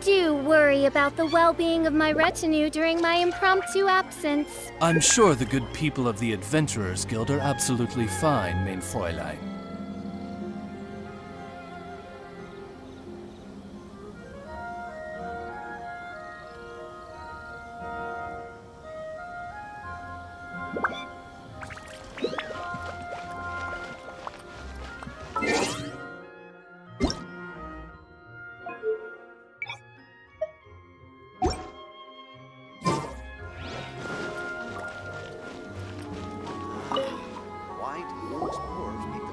do worry about the well-being of my retinue during my impromptu absence. I'm sure the good people of the Adventurers Guild are absolutely fine, mein Fräulein.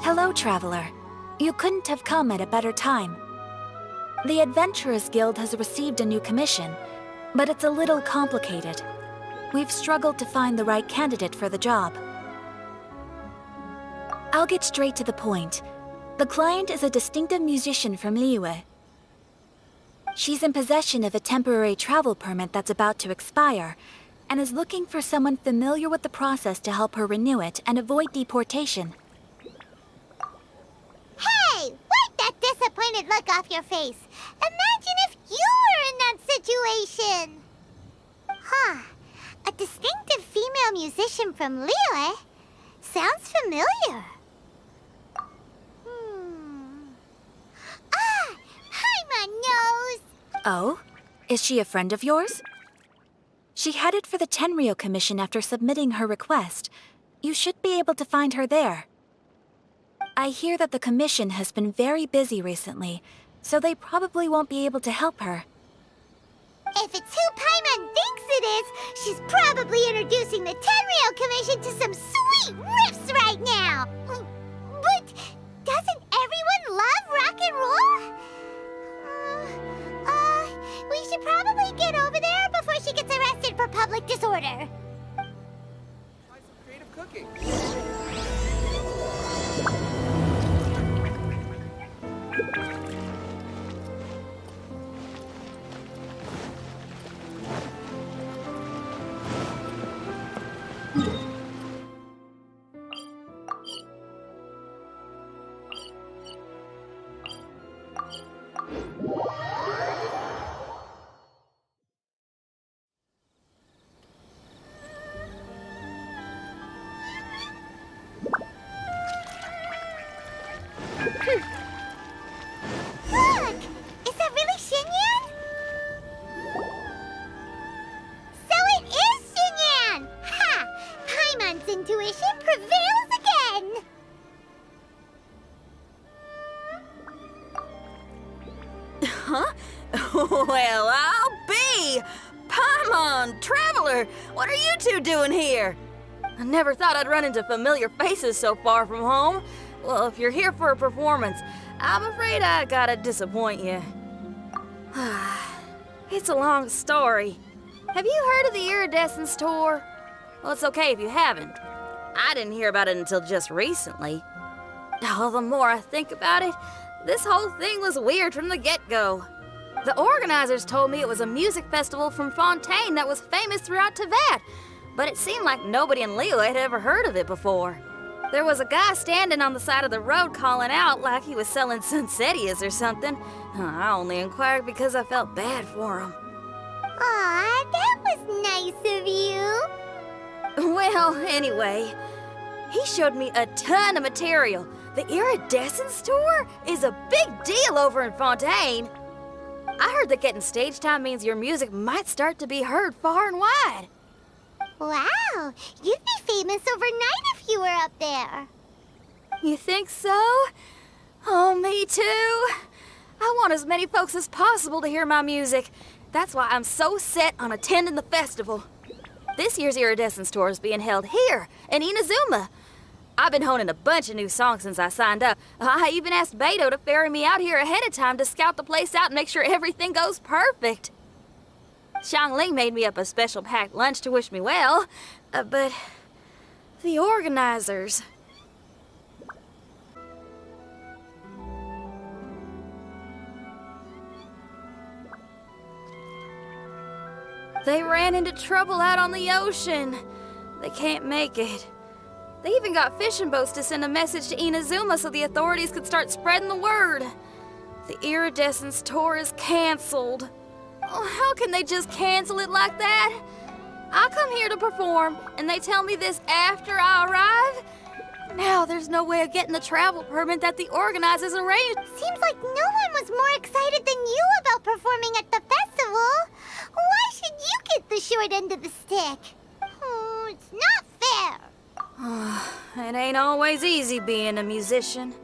Hello, traveler. You couldn't have come at a better time. The Adventurers Guild has received a new commission, but it's a little complicated. We've struggled to find the right candidate for the job. I'll get straight to the point. The client is a distinctive musician from Liyue. She's in possession of a temporary travel permit that's about to expire, and is looking for someone familiar with the process to help her renew it and avoid deportation. Hey! Wipe that disappointed look off your face! Imagine if you were in that situation! Huh. A distinctive female musician from Liyue? Sounds familiar. Ah! Hi, my nose! Oh? Is she a friend of yours? She headed for the Tenryou Commission after submitting her request. You should be able to find her there. I hear that the commission has been very busy recently, so they probably won't be able to help her. If it's who Paimon thinks it is, she's probably introducing the Tenryou Commission to some sweet riffs right now! But doesn't everyone love rock and roll? We should probably get over there before she gets arrested for public disorder. Try some creative cooking. Look! Is that really Xinyan? So it is Xinyan! Ha! Paimon's intuition prevails again! Huh? Well, I'll be! Paimon, Traveler, what are you two doing here? I never thought I'd run into familiar faces so far from home. Well, if you're here for a performance, I'm afraid I gotta disappoint you. It's a long story. Have you heard of the Iridescence Tour? Well, it's okay if you haven't. I didn't hear about it until just recently. Oh, the more I think about it, this whole thing was weird from the get-go. The organizers told me it was a music festival from Fontaine that was famous throughout Teyvat, but it seemed like nobody in Liyue had ever heard of it before. There was a guy standing on the side of the road calling out like he was selling Sunsetias or something. I only inquired because I felt bad for him. Aw, that was nice of you. Well, anyway, he showed me a ton of material. The Iridescence Tour is a big deal over in Fontaine. I heard that getting stage time means your music might start to be heard far and wide. Wow, you'd be famous overnight if you were up there. You think so? Oh, me too. I want as many folks as possible to hear my music. That's why I'm so set on attending the festival. This year's Iridescence Tour is being held here in Inazuma. I've been honing a bunch of new songs since I signed up. I even asked Beto to ferry me out here ahead of time to scout the place out and make sure everything goes perfect. Xiangling made me up a special packed lunch to wish me well, but the organizers... They ran into trouble out on the ocean. They can't make it. They even got fishing boats to send a message to Inazuma so the authorities could start spreading the word. The Iridescence Tour is canceled. Oh, how can they just cancel it like that? I come here to perform, and they tell me this after I arrive? Now there's no way of getting the travel permit that the organizers arranged. Seems like no one was more excited than you about performing at the festival. Why should you get the short end of the stick? Oh, it's not fair. It ain't always easy being a musician.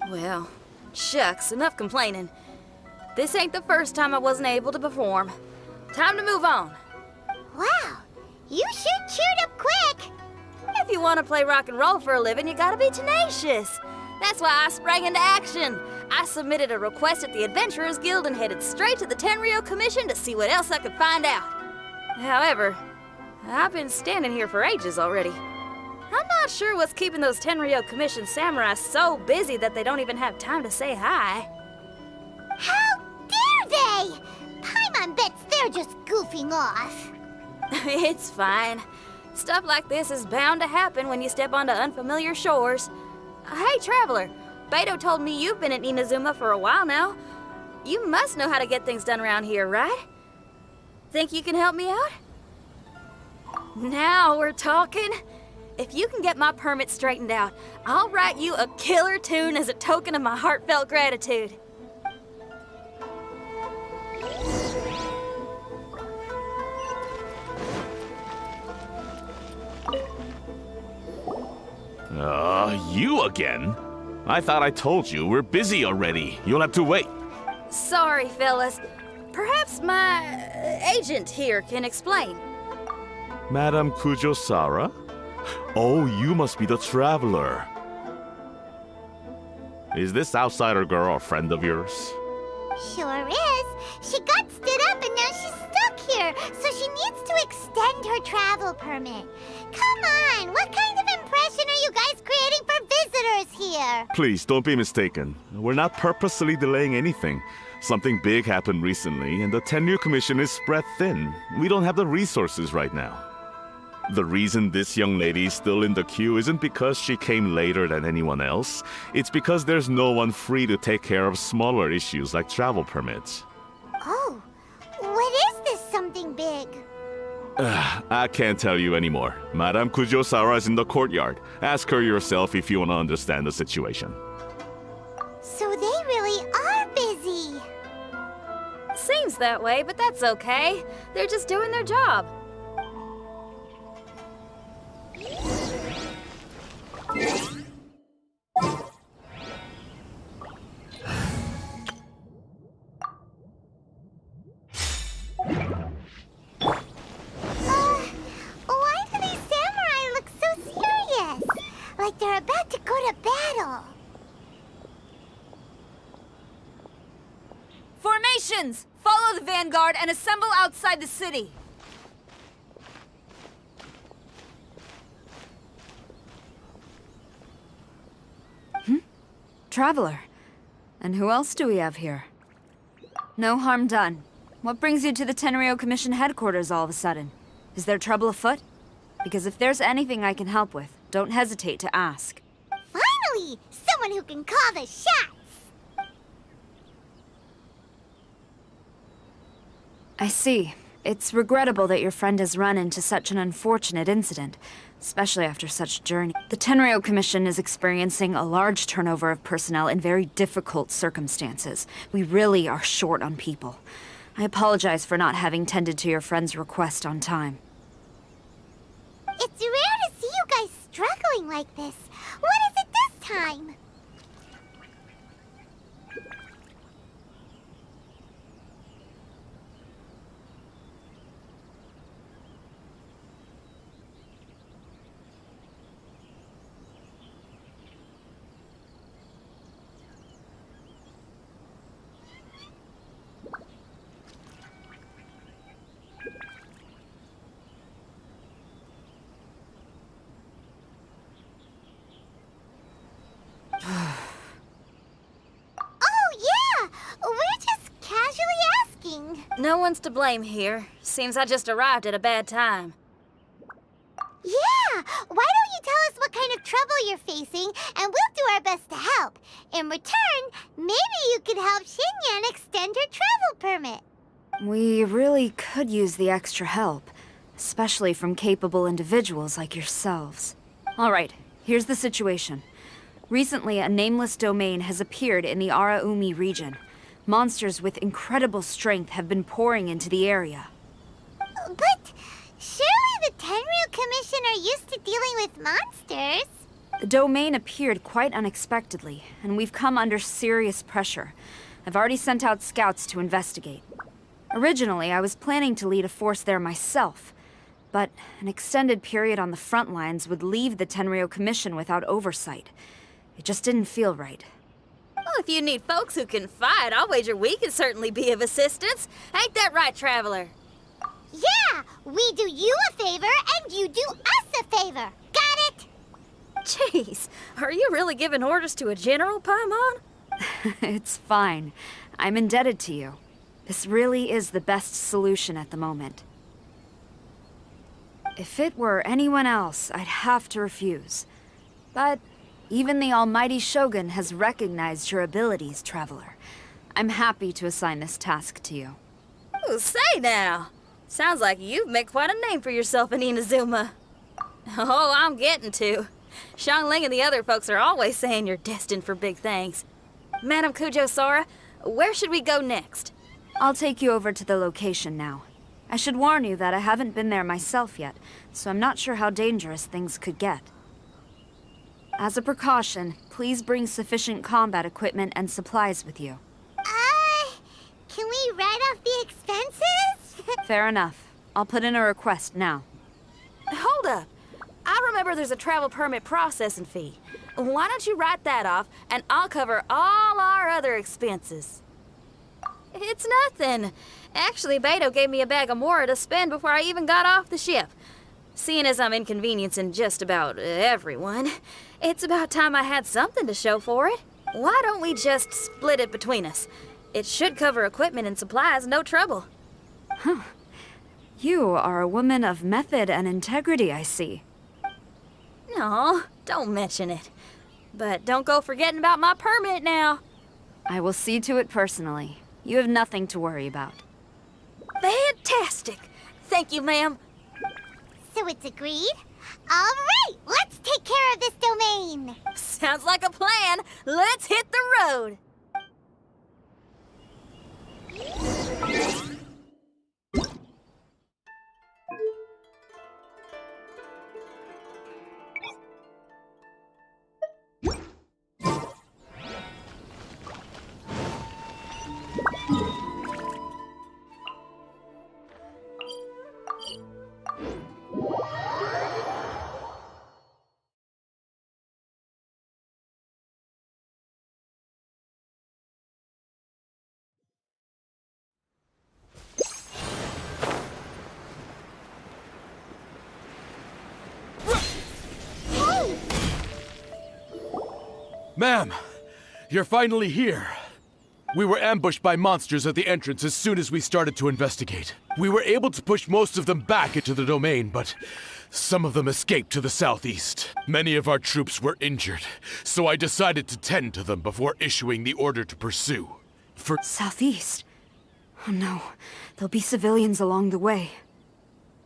Well, shucks, enough complaining. This ain't the first time I wasn't able to perform. Time to move on. Wow, you sure cheered up quick. If you want to play rock and roll for a living, you gotta be tenacious. That's why I sprang into action. I submitted a request at the Adventurers Guild and headed straight to the Tenryou Commission to see what else I could find out. However, I've been standing here for ages already. I'm not sure what's keeping those Tenryou Commission samurai so busy that they don't even have time to say hi. How dare they? Paimon bets they're just goofing off. It's fine. Stuff like this is bound to happen when you step onto unfamiliar shores. Hey, Traveler, Beto told me you've been in Inazuma for a while now. You must know how to get things done around here, right? Think you can help me out? Now we're talking. If you can get my permit straightened out, I'll write you a killer tune as a token of my heartfelt gratitude. You again? I thought I told you we're busy already. You'll have to wait. Sorry, fellas. Perhaps my agent here can explain. Madame Kujosara? Oh, you must be the traveler. Is this outsider girl a friend of yours? Sure is. She got stood up and now she's stuck here, so she needs to extend her travel permit. Come on, what kind of impression are you guys creating for visitors here? Please, don't be mistaken. We're not purposely delaying anything. Something big happened recently, and the Tenryou Commission is spread thin. We don't have the resources right now. The reason this young lady is still in the queue isn't because she came later than anyone else. It's because there's no one free to take care of smaller issues like travel permits. Oh, what is this something big? I can't tell you anymore. Madame Kujosara is in the courtyard. Ask her yourself if you want to understand the situation. So they really are busy. Seems that way, but that's okay. They're just doing their job. Why do these samurai look so serious? Like they're about to go to battle. Formations! Follow the vanguard and assemble outside the city. Traveler. And who else do we have here? No harm done. What brings you to the Tenryou Commission headquarters all of a sudden? Is there trouble afoot? Because if there's anything I can help with, don't hesitate to ask. Finally, someone who can call the shots. I see. It's regrettable that your friend has run into such an unfortunate incident, especially after such a journey. The Tenryou Commission is experiencing a large turnover of personnel in very difficult circumstances. We really are short on people. I apologize for not having tended to your friend's request on time. It's rare to see you guys struggling like this. What is it this time? No one's to blame here. Seems I just arrived at a bad time. Yeah! Why don't you tell us what kind of trouble you're facing, and we'll do our best to help. In return, maybe you could help Xinyan extend her travel permit. We really could use the extra help, especially from capable individuals like yourselves. All right, here's the situation. Recently, a nameless domain has appeared in the Araumi region. Monsters with incredible strength have been pouring into the area. But surely the Tenryu Commission are used to dealing with monsters. The domain appeared quite unexpectedly, and we've come under serious pressure. I've already sent out scouts to investigate. Originally, I was planning to lead a force there myself, but an extended period on the front lines would leave the Tenryu Commission without oversight. It just didn't feel right. Well, if you need folks who can fight, I'll wager we can certainly be of assistance. Ain't that right, Traveler? Yeah! We do you a favor, and you do us a favor. Got it? Jeez, are you really giving orders to a general, Paimon? It's fine. I'm indebted to you. This really is the best solution at the moment. If it were anyone else, I'd have to refuse. But even the almighty Shogun has recognized your abilities, Traveler. I'm happy to assign this task to you. Ooh, say now. Sounds like you've made quite a name for yourself in Inazuma. Oh, I'm getting to. Xiangling and the other folks are always saying you're destined for big things. Madam Kujo Sora, where should we go next? I'll take you over to the location now. I should warn you that I haven't been there myself yet, so I'm not sure how dangerous things could get. As a precaution, please bring sufficient combat equipment and supplies with you. Can we write off the expenses? Fair enough. I'll put in a request now. Hold up. I remember there's a travel permit processing fee. Why don't you write that off, and I'll cover all our other expenses. It's nothing. Actually, Beto gave me a bag of Mora to spend before I even got off the ship. Seeing as I'm inconveniencing just about everyone, it's about time I had something to show for it. Why don't we just split it between us? It should cover equipment and supplies, no trouble. You are a woman of method and integrity, I see. No, don't mention it. But don't go forgetting about my permit now. I will see to it personally. You have nothing to worry about. Fantastic. Thank you, ma'am. So it's agreed? All right, let's take care of this domain. Sounds like a plan. Let's hit the road. Ma'am, you're finally here. We were ambushed by monsters at the entrance as soon as we started to investigate. We were able to push most of them back into the domain, but some of them escaped to the southeast. Many of our troops were injured, so I decided to tend to them before issuing the order to pursue. Southeast? Oh no, there'll be civilians along the way.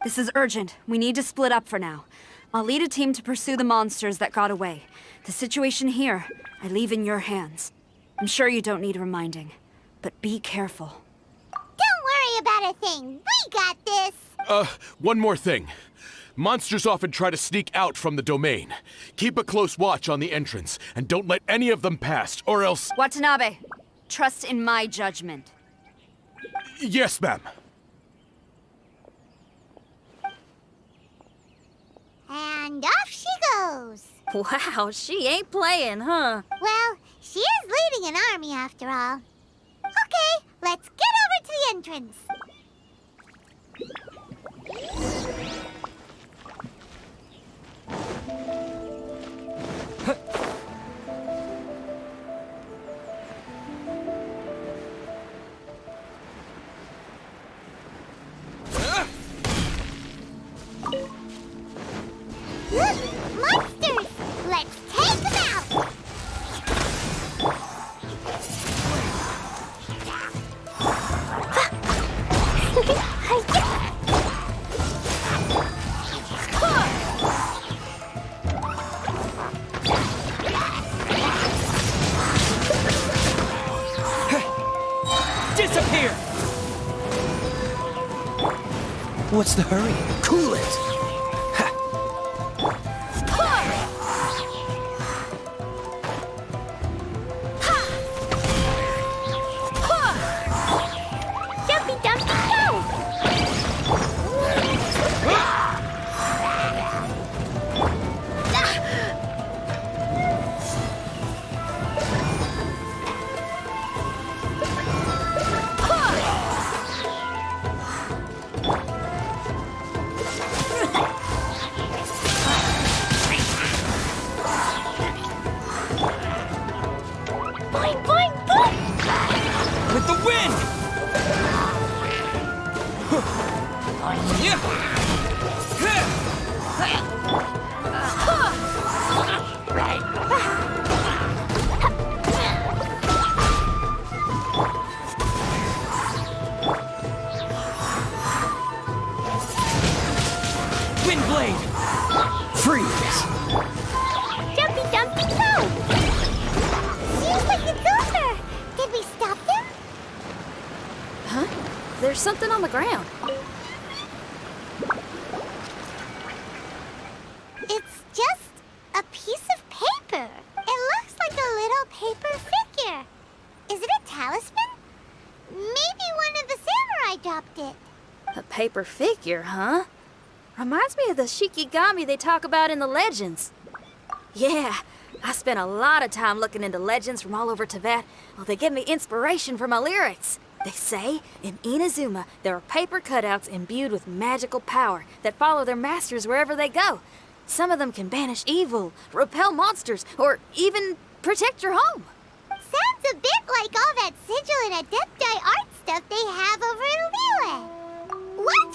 This is urgent. We need to split up for now. I'll lead a team to pursue the monsters that got away. The situation here, I leave in your hands. I'm sure you don't need reminding, but be careful. Don't worry about a thing. We got this. One more thing. Monsters often try to sneak out from the domain. Keep a close watch on the entrance, and don't let any of them pass, or else— Watanabe, trust in my judgment. Yes, ma'am. And off she goes. Wow, she ain't playing, huh? Well, she is leading an army after all. Okay, let's get over to the entrance. Look! Monsters! Let's take them out! Disappear! What's the hurry? Cool it! Jumpy Dumpy go! Boing, boing, boing! With the wind! Wind blade! Freeze! Jumpy Dumpy go! Seems like it's over! Did we stop them? Huh? There's something on the ground. It's just a piece of paper. It looks like a little paper figure. Is it a talisman? Maybe one of the samurai dropped it. A paper figure, huh? Reminds me of the Shikigami they talk about in the legends. Yeah, I spent a lot of time looking into legends from all over Tibet. Well, they give me inspiration for my lyrics. They say in Inazuma there are paper cutouts imbued with magical power that follow their masters wherever they go. Some of them can banish evil, repel monsters, or even protect your home. Sounds a bit like all that sigil and adepti art stuff they have over in Liyue. What?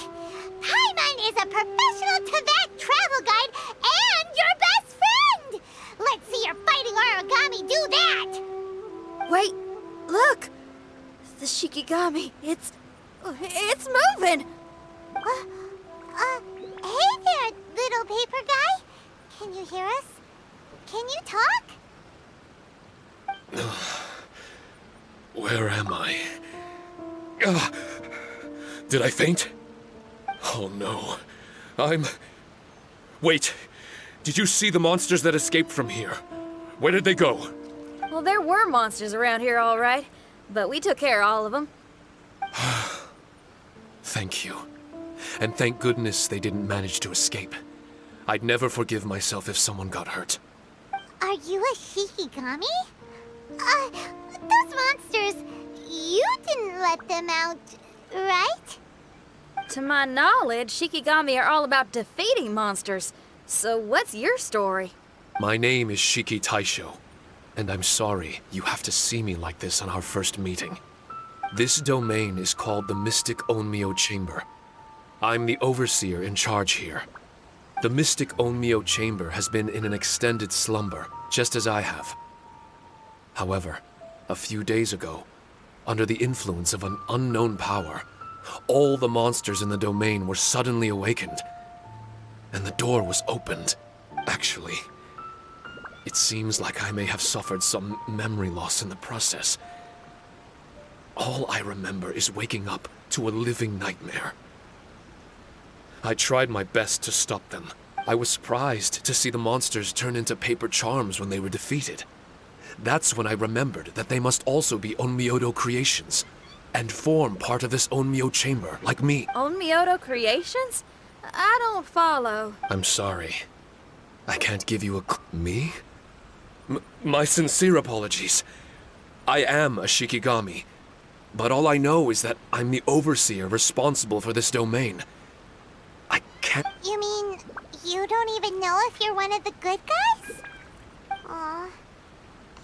Paimon is a professional Tibet travel guide and your best friend! Let's see your fighting origami do that! Wait, look! The Shikigami, it's moving! Hey there, little paper guy. Can you hear us? Can you talk? Where am I? Did I faint? Oh no. Wait. Did you see the monsters that escaped from here? Where did they go? Well, there were monsters around here, all right. But we took care of all of them. Thank you. And thank goodness they didn't manage to escape. I'd never forgive myself if someone got hurt. Are you a Shikigami? Those monsters, you didn't let them out, right? To my knowledge, Shikigami are all about defeating monsters. So what's your story? My name is Shiki Taisho, and I'm sorry you have to see me like this on our first meeting. This domain is called the Mystic Onmyo Chamber. I'm the overseer in charge here. The Mystic Onmyo Chamber has been in an extended slumber, just as I have. However, a few days ago, under the influence of an unknown power, all the monsters in the domain were suddenly awakened, and the door was opened. Actually, it seems like I may have suffered some memory loss in the process. All I remember is waking up to a living nightmare. I tried my best to stop them. I was surprised to see the monsters turn into paper charms when they were defeated. That's when I remembered that they must also be Onmyodo creations, and form part of this Onmyo chamber, like me. Onmyodo creations? I don't follow. I'm sorry. I can't give you Me? My sincere apologies. I am a Shikigami, but all I know is that I'm the overseer responsible for this domain. I can't... You mean you don't even know if you're one of the good guys? Aw.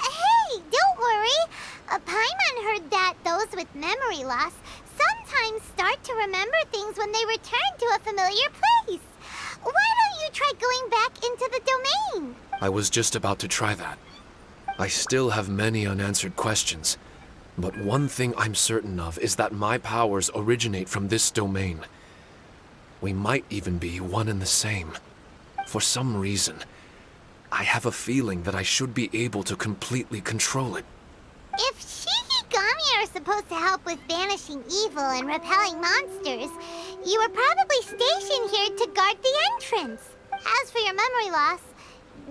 Hey, don't worry. Paimon heard that those with memory loss sometimes start to remember things when they return to a familiar place. Why don't you try going back into I was just about to try that. I still have many unanswered questions, but one thing I'm certain of is that my powers originate from this domain. We might even be one and the same. For some reason, I have a feeling that I should be able to completely control it. If Shikigami are supposed to help with banishing evil and repelling monsters, you were probably stationed here to guard the entrance. As for your memory loss,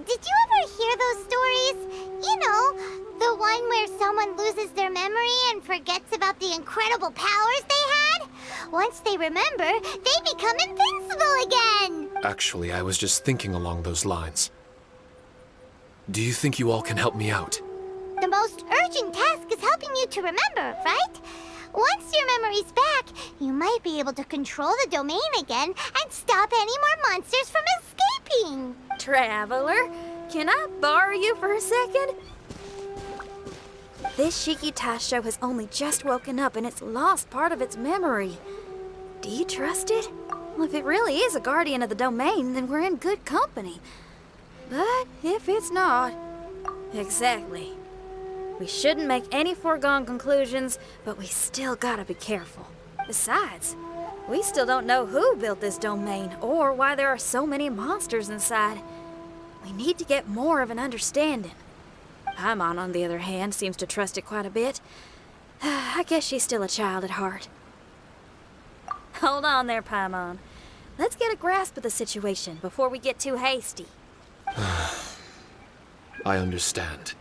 did you ever hear those stories? You know, the one where someone loses their memory and forgets about the incredible powers they had? Once they remember, they become invincible again! Actually, I was just thinking along those lines. Do you think you all can help me out? The most urgent task is helping you to remember, right? Once your memory's back, you might be able to control the domain again and stop any more monsters from escaping. Traveler, can I borrow you for a second? This Shiki Taisho has only just woken up and it's lost part of its memory. Do you trust it? Well, if it really is a guardian of the domain, then we're in good company. But if it's not... Exactly. We shouldn't make any foregone conclusions, but we still gotta be careful. Besides, we still don't know who built this domain or why there are so many monsters inside. We need to get more of an understanding. Paimon, on the other hand, seems to trust it quite a bit. I guess she's still a child at heart. Hold on there, Paimon. Let's get a grasp of the situation before we get too hasty. I understand.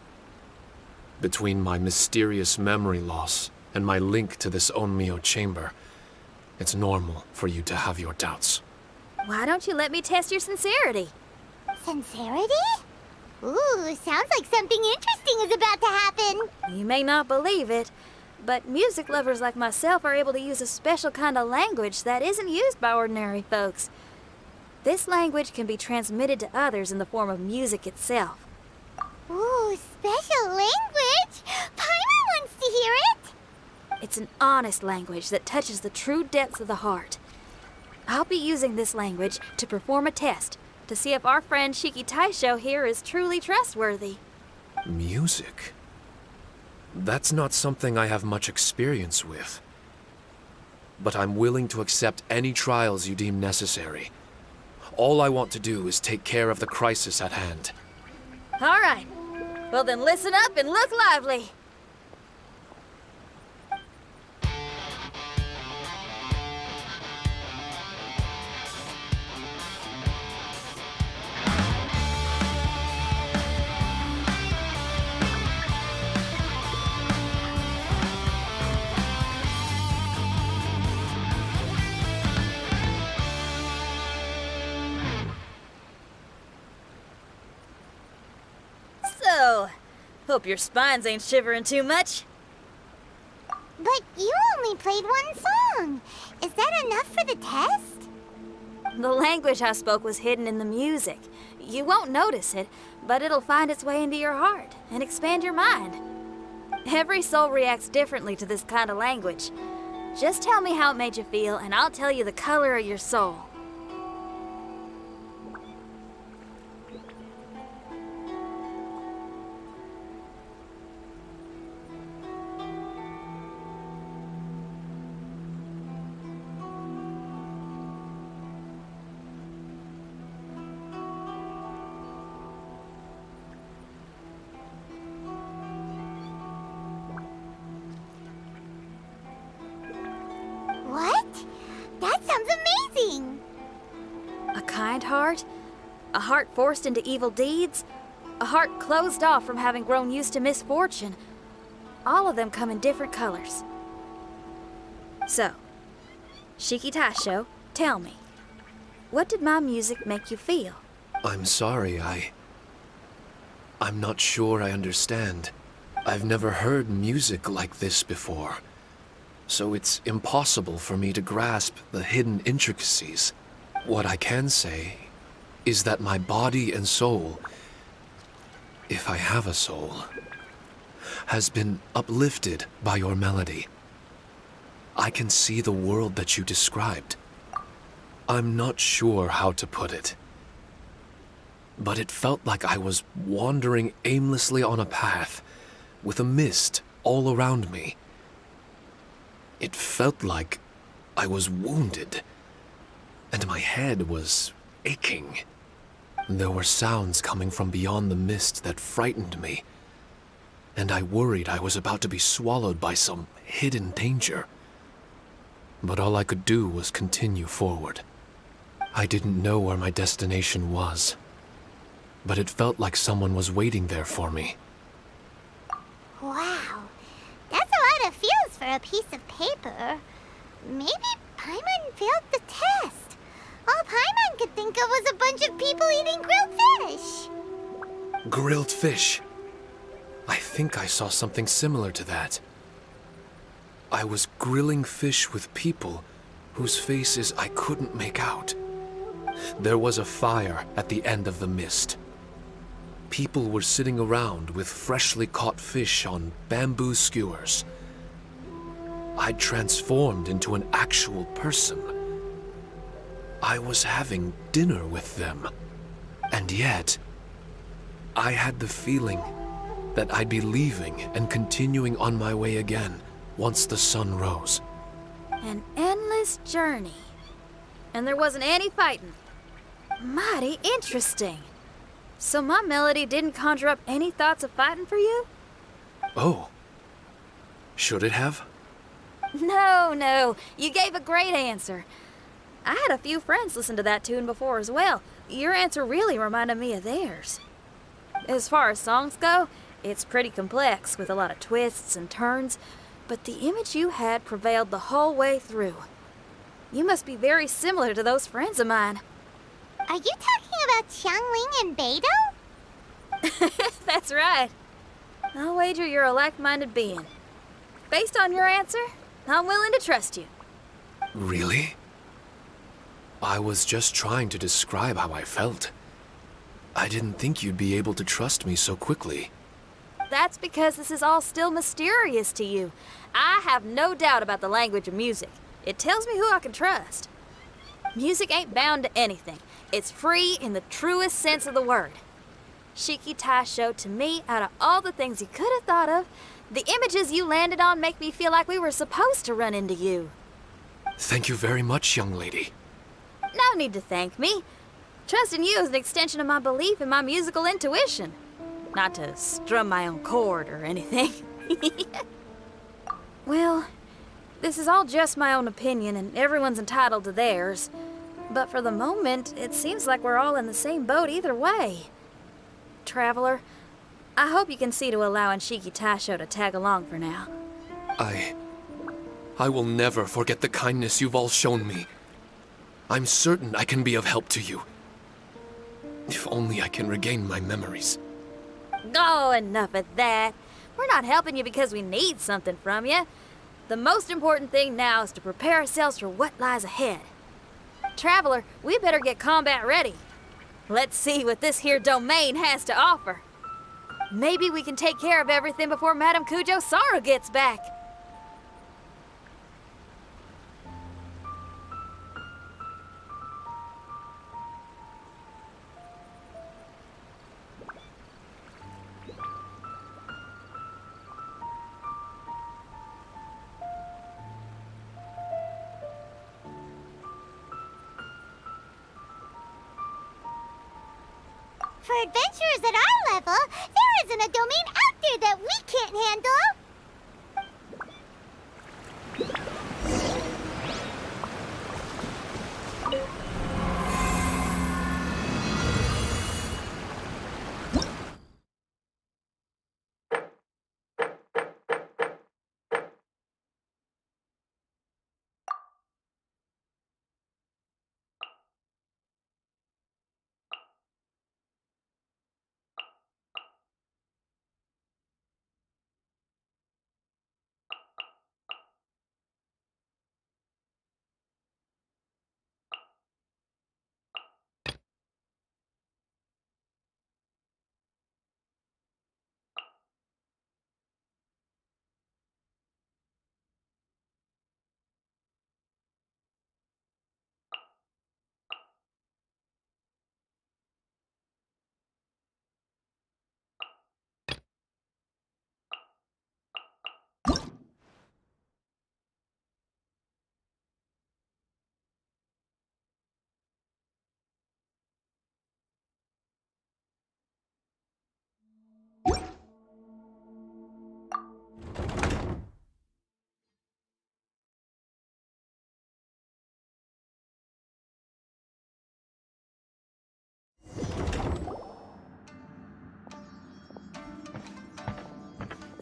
Between my mysterious memory loss and my link to this Onmyo chamber, it's normal for you to have your doubts. Why don't you let me test your sincerity? Sincerity? Ooh, sounds like something interesting is about to happen. You may not believe it, but music lovers like myself are able to use a special kind of language that isn't used by ordinary folks. This language can be transmitted to others in the form of music itself. Ooh, special language? Paimon wants to hear it! It's an honest language that touches the true depths of the heart. I'll be using this language to perform a test to see if our friend Shiki Taisho here is truly trustworthy. Music? That's not something I have much experience with. But I'm willing to accept any trials you deem necessary. All I want to do is take care of the crisis at hand. All right. Well then listen up and look lively. So, hope your spines ain't shivering too much. But you only played one song. Is that enough for the test? The language I spoke was hidden in the music. You won't notice it, but it'll find its way into your heart and expand your mind. Every soul reacts differently to this kind of language. Just tell me how it made you feel, and I'll tell you the color of your soul. What? That sounds amazing! A kind heart? A heart forced into evil deeds? A heart closed off from having grown used to misfortune? All of them come in different colors. So, Shiki Taisho, tell me, what did my music make you feel? I'm sorry, I'm not sure I understand. I've never heard music like this before, so it's impossible for me to grasp the hidden intricacies. What I can say is that my body and soul, if I have a soul, has been uplifted by your melody. I can see the world that you described. I'm not sure how to put it. but it felt like I was wandering aimlessly on a path, with a mist all around me. It felt like I was wounded, and my head was aching. There were sounds coming from beyond the mist that frightened me, and I worried I was about to be swallowed by some hidden danger. But all I could do was continue forward. I didn't know where my destination was, but it felt like someone was waiting there for me. Wow, that's a lot of feels for a piece of paper. Maybe Paimon failed the test. All Paimon could think of was a bunch of people eating grilled fish. Grilled fish. I think I saw something similar to that. I was grilling fish with people whose faces I couldn't make out. There was a fire at the end of the mist. People were sitting around with freshly caught fish on bamboo skewers. I'd transformed into an actual person. I was having dinner with them. And yet, I had the feeling that I'd be leaving and continuing on my way again once the sun rose. An endless journey. And there wasn't any fighting. Mighty interesting. So my melody didn't conjure up any thoughts of fighting for you? Oh. Should it have? No. You gave a great answer. I had a few friends listen to that tune before as well. Your answer really reminded me of theirs. As far as songs go, it's pretty complex with a lot of twists and turns, but the image you had prevailed the whole way through. You must be very similar to those friends of mine. Are you talking about Xiangling and Beidou? That's right. I'll wager you're a like-minded being. Based on your answer, I'm willing to trust you. Really? I was just trying to describe how I felt. I didn't think you'd be able to trust me so quickly. That's because this is all still mysterious to you. I have no doubt about the language of music. It tells me who I can trust. Music ain't bound to anything. It's free in the truest sense of the word. Shiki Taisho, to me, out of all the things you could have thought of, the images you landed on make me feel like we were supposed to run into you. Thank you very much, young lady. No need to thank me. Trusting you is an extension of my belief in my musical intuition. Not to strum my own chord or anything. Well, this is all just my own opinion, and everyone's entitled to theirs. But for the moment, it seems like we're all in the same boat either way. Traveler, I hope you can see to allowing Shiki Taisho to tag along for now. I will never forget the kindness you've all shown me. I'm certain I can be of help to you. If only I can regain my memories. Oh, enough of that. We're not helping you because we need something from you. The most important thing now is to prepare ourselves for what lies ahead. Traveler, we better get combat ready. Let's see what this here domain has to offer. Maybe we can take care of everything before Madame Kujo Sara gets back. For adventurers at our level, there isn't a domain out there that we can't handle.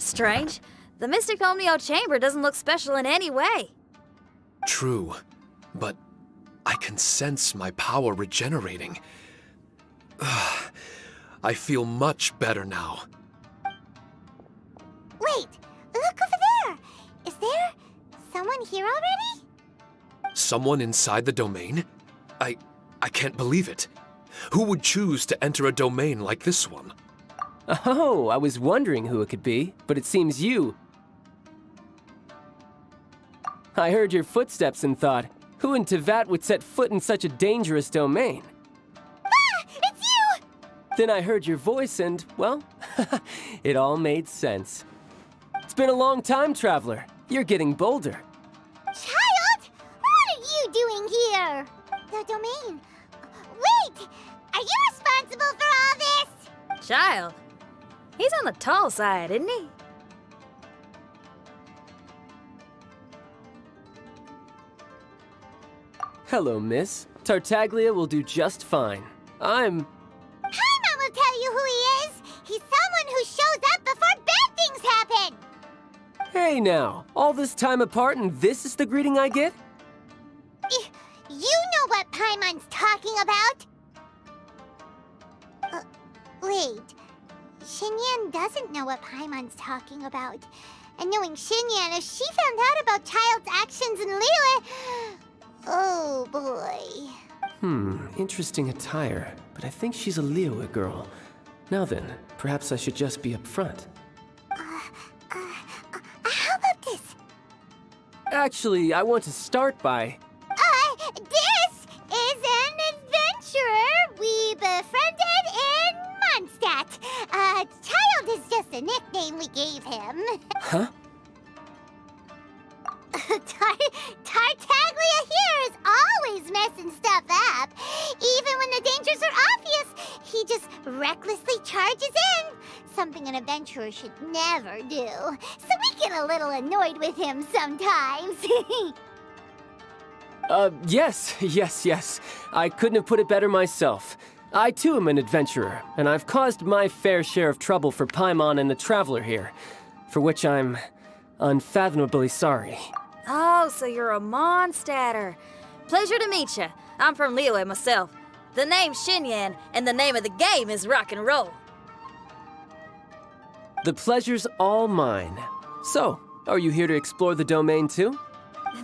Strange. The Mystic Omnio Chamber doesn't look special in any way. True, but I can sense my power regenerating. I feel much better now. Wait, look over there! Is there someone here already? Someone inside the domain? I can't believe it. Who would choose to enter a domain like this one? Oh, I was wondering who it could be, but it seems you. I heard your footsteps and thought, who in Tevat would set foot in such a dangerous domain? Ah! It's you! Then I heard your voice and, well, it all made sense. It's been a long time, Traveler. You're getting bolder. Child! What are you doing here? The domain. Wait! Are you responsible for all this? Child. He's on the tall side, isn't he? Hello, miss. Tartaglia will do just fine. Paimon will tell you who he is! He's someone who shows up before bad things happen! Hey now, all this time apart and this is the greeting I get? You know what Paimon's talking about? Wait. Xinyan doesn't know what Paimon's talking about. And knowing Xinyan, if she found out about Child's actions in Liyue... Oh boy. Interesting attire, but I think she's a Liyue girl. Now then, perhaps I should just be upfront. How about this? Actually, I want to start by... This is an adventurer we befriended in Mondstadt. Child is just a nickname we gave him. Huh? Tartaglia here is always messing stuff up. Even when the dangers are obvious, he just recklessly charges in. Something an adventurer should never do. So we get a little annoyed with him sometimes. Yes. I couldn't have put it better myself. I too am an adventurer, and I've caused my fair share of trouble for Paimon and the Traveler here, for which I'm unfathomably sorry. Oh, so you're a Mondstadter. Pleasure to meet you. I'm from Liyue myself. The name's Xinyan, and the name of the game is rock and roll. The pleasure's all mine. So, are you here to explore the domain too?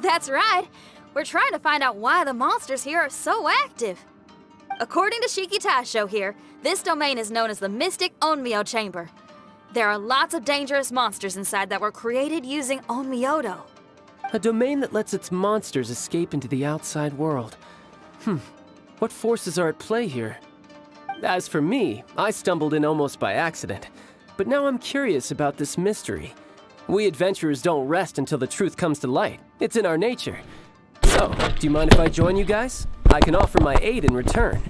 That's right. We're trying to find out why the monsters here are so active. According to Shiki Taisho here, this domain is known as the Mystic Onmyo Chamber. There are lots of dangerous monsters inside that were created using Onmyodo. A domain that lets its monsters escape into the outside world. What forces are at play here? As for me, I stumbled in almost by accident. But now I'm curious about this mystery. We adventurers don't rest until the truth comes to light. It's in our nature. So, do you mind if I join you guys? I can offer my aid in return.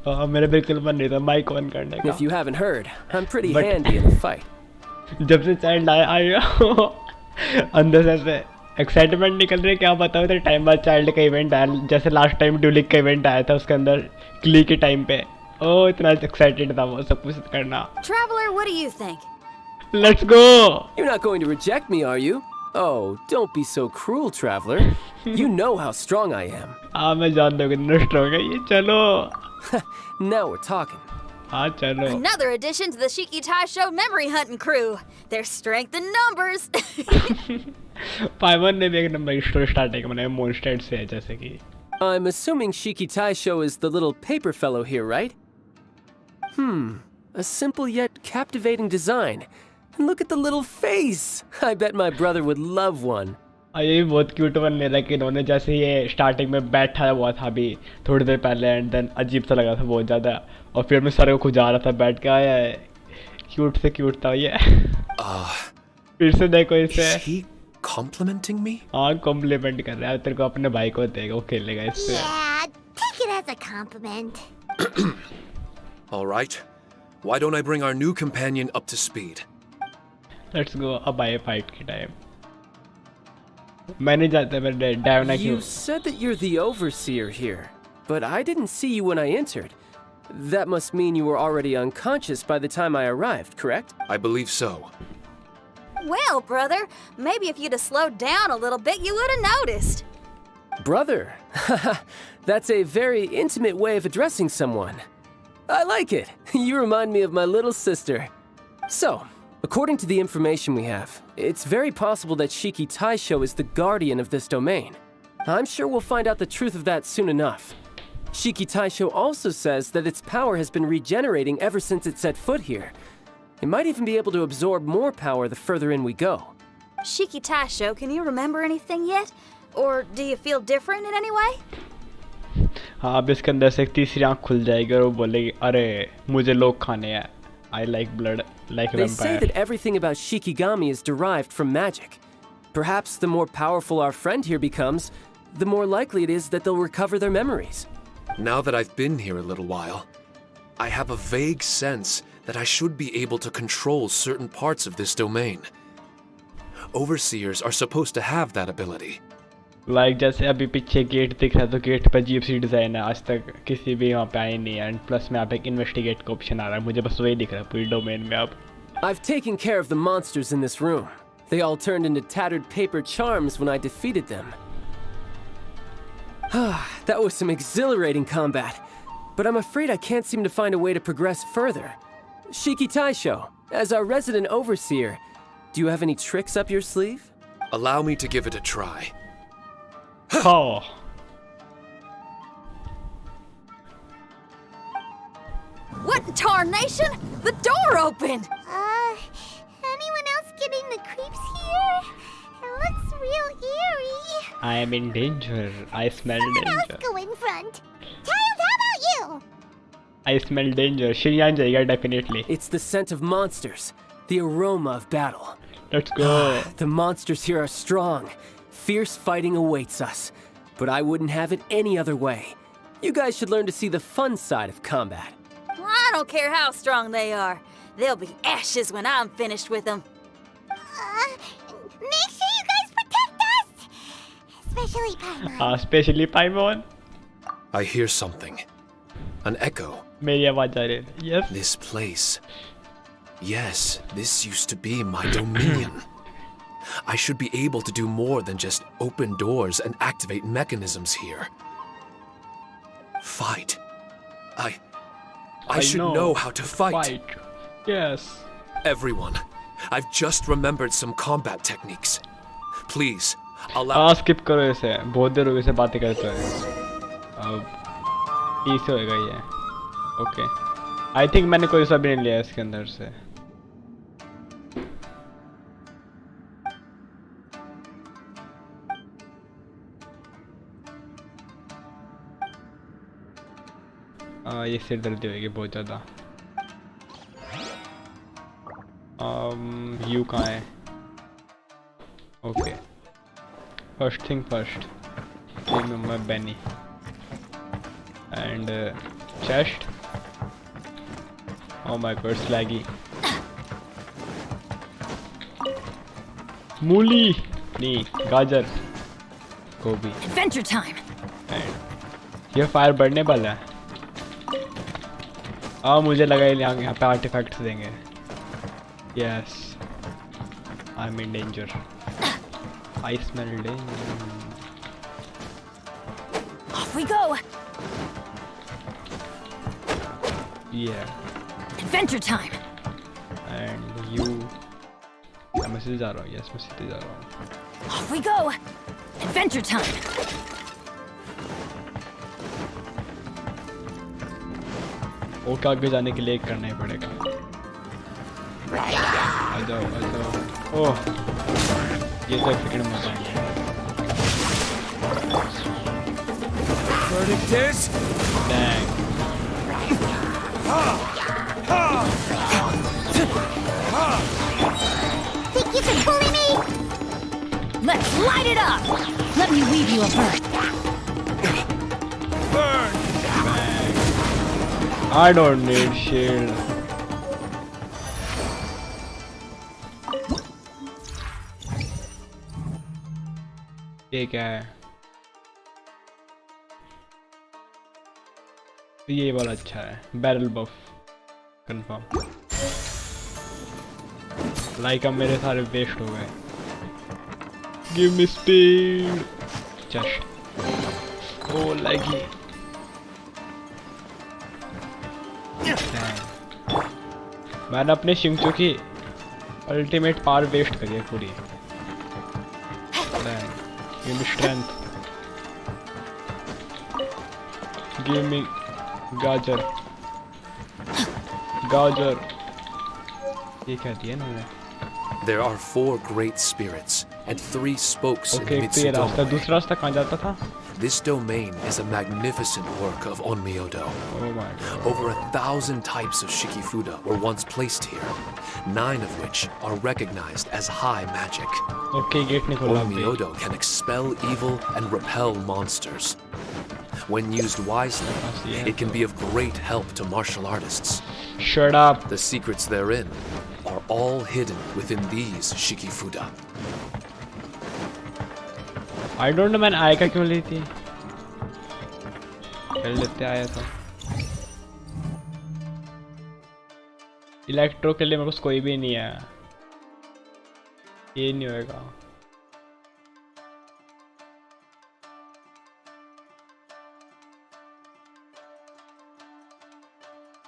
मेरा बिल्कुल मन नहीं था mic on करने का. If you haven't heard, I'm pretty handy in a fight. जब से child आया अंदर से ऐसे एक्साइटमेंट निकल रही है. क्या बताओ इधर टाइम बाद चाइल्ड का इवेंट आया, जैसे लास्ट टाइम ड्यूलिक का इवेंट आया था उसके अंदर क्ली के टाइम पे. ओह इतना एक्साइटेड था वो सब कुछ करना. Traveler, what do you think? Let's go. You're not going to reject me, are you? Oh, don't be so cruel, Traveler. You know how strong I am. हाँ मैं जान दूँगा कितना स्ट्रॉन्ग है ये. चलो. Now we're talking. हाँ चलो. Another addition to the Shiki Taisho memory hunting crew. There's strength in numbers. पाइमन ने भी एक नंबर की स्टोरी स्टार्टिंग में मॉन्स्टर से है जैसे कि. I'm assuming Shiki Taisho is the little paper fellow here, right? A simple yet captivating design. And look at the little face! I bet my brother would love one. ये भी बहुत cute one ले रहा कि इन्होंने जैसे ये starting में बैठा हुआ था अभी थोड़ी देर पहले एंड देन अजीब सा लगा था बहुत ज़्यादा और फिर मैं सर को खुजा रहा था बैठ के. आया क्यूट से क्यूट था ये. फिर से देखो इसे. Complimenting me? हाँ कॉम्प्लीमेंट कर रहा है. तेरे को अपने भाई को देगा वो खेलेगा इससे. Yeah, take it as a compliment. All right. Why don't I bring our new companion up to speed? Let's go. अब आए फाइट की टाइम. मैं नहीं जाता मेरे डायना क्यों. You said that you're the overseer here, but I didn't see you when I entered. That must mean you were already unconscious by the time I arrived, correct? I believe so. Well, brother, maybe if you'd have slowed down a little bit, you would have noticed. Brother? That's a very intimate way of addressing someone. I like it. You remind me of my little sister. So, according to the information we have, it's very possible that Shiki Taisho is the guardian of this domain. I'm sure we'll find out the truth of that soon enough. Shiki Taisho also says that its power has been regenerating ever since it set foot here. It might even be able to absorb more power the further in we go. Shiki Taisho, can you remember anything yet? Or do you feel different in any way? हाँ अब इसके अंदर से एक तीसरी आँख खुल जाएगी और वो बोलेगी अरे मुझे लोग खाने हैं I like blood like a They say vampire. that everything about Shikigami is derived from magic. Perhaps the more powerful our friend here becomes, the more likely it is that they'll recover their memories. Now that I've been here a little while, I have a vague sense that I should be able to control certain parts of this domain. Overseers are supposed to have that ability. Like जैसे अभी पीछे gate दिख रहा है तो gate पर अजीब सी design है आज तक किसी भी वहाँ पे आई नहीं है एंड प्लस में यहाँ पे एक इन्वेस्टिगेट का ऑप्शन आ रहा है मुझे बस वही दिख रहा है पूरी डोमेन में अब I've taken care of the monsters in this room. They all turned into tattered paper charms when I defeated them. That was some exhilarating combat, but I'm afraid I can't seem to find a way to progress further. Shiki Taisho, as our resident overseer, do you have any tricks up your sleeve? Allow me to give it a try. Oh. What in tarnation? The door opened! Anyone else getting the creeps here? It looks real eerie. I am in danger. I smell Someone else danger. go in front. Child, how about you? I smell danger. Shiryan jayega definitely. It's the scent of monsters, the aroma of battle. Let's go. The monsters here are strong. Fierce fighting awaits us. But I wouldn't have it any other way. You guys should learn to see the fun side of combat. I don't care how strong they are. They'll be ashes when I'm finished with them. Make sure you guys protect us! Especially Paimon. Especially Paimon. I hear something. An echo. मेरी आवाज आ रही है. Yes. This place. Yes, this used to be my dominion. I should be able to do more than just open doors and activate mechanisms here. Fight. I should know how to fight. Yes. Everyone, I've just remembered some combat techniques. Please, allow. skip करो इसे. बहुत देर हो गई इसे बातें करते हुए. अब इसे होएगा ये. Okay. I think मैंने कोई सा भी नहीं लिया इसके अंदर से. ये सिर दर्द होगी बहुत ज़्यादा. यू कहाँ है? Okay. First thing first. Remember Benny. And chest. Oh my god, slaggy. मूली. नहीं, गाजर. गोभी. Adventure time! And ये फायर बढ़ने वाला है. मुझे लगा यहाँ पे आर्टिफैक्ट्स देंगे. Yes. I'm in danger. I smell danger. Off we go! Yeah. Adventure time! And you... मैं सीधे जा रहा हूँ. Yes, मैं सीधे जा रहा हूँ. Off we go! Adventure time! वो क्या आगे जाने के लिए करना ही पड़ेगा. आ जाओ आ जाओ. ओह ये तो सेकंड मजा है. Verdict is? Dang. Think you can bully me? Let's light it up! Let me weave you a verse. Burn! I don't need shield. ये क्या है? ये वाला अच्छा है. बैरल बफ. कंफर्म. लाइक अब मेरे सारे वेस्ट हो गए. Give me speed. Just. Oh, laggy. मैंने अपने शिंगचू की अल्टीमेट पावर वेस्ट करी है पूरी. Give me strength. Give me गाजर. गाजर. ये क्या दिया ना मैंने? There are 4 great spirits and 3 spokes in Okay, तो ये रास्ता Mitsudome. दूसरा रास्ता कहाँ जाता था? This domain is a magnificent work of Onmyodo. Oh my god. Over 1,000 types of Shikifuda were once placed here, 9 of which are recognized as high magic. Okay, gate नहीं खोला अभी. Onmyodo can expel evil and repel monsters. When used wisely, it can be of great help to martial artists. Shut up. The secrets therein are all hidden within these Shikifuda. I don't know मैंने आय का क्यों ली थी? पहले लेते आया था. Electro के लिए मेरे पास कोई भी नहीं है. ये नहीं होएगा.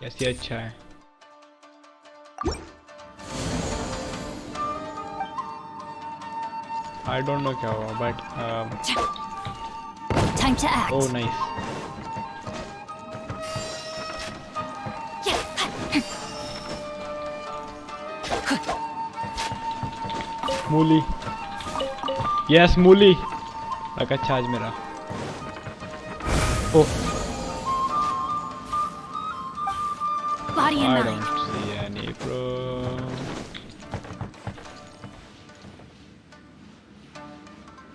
कैसे अच्छा है. I don't know क्या हुआ, but Time to act. oh nice. मूली. Yes, मूली. लगा अच्छा आज मेरा. Oh, Body and I mind. don't see any problem.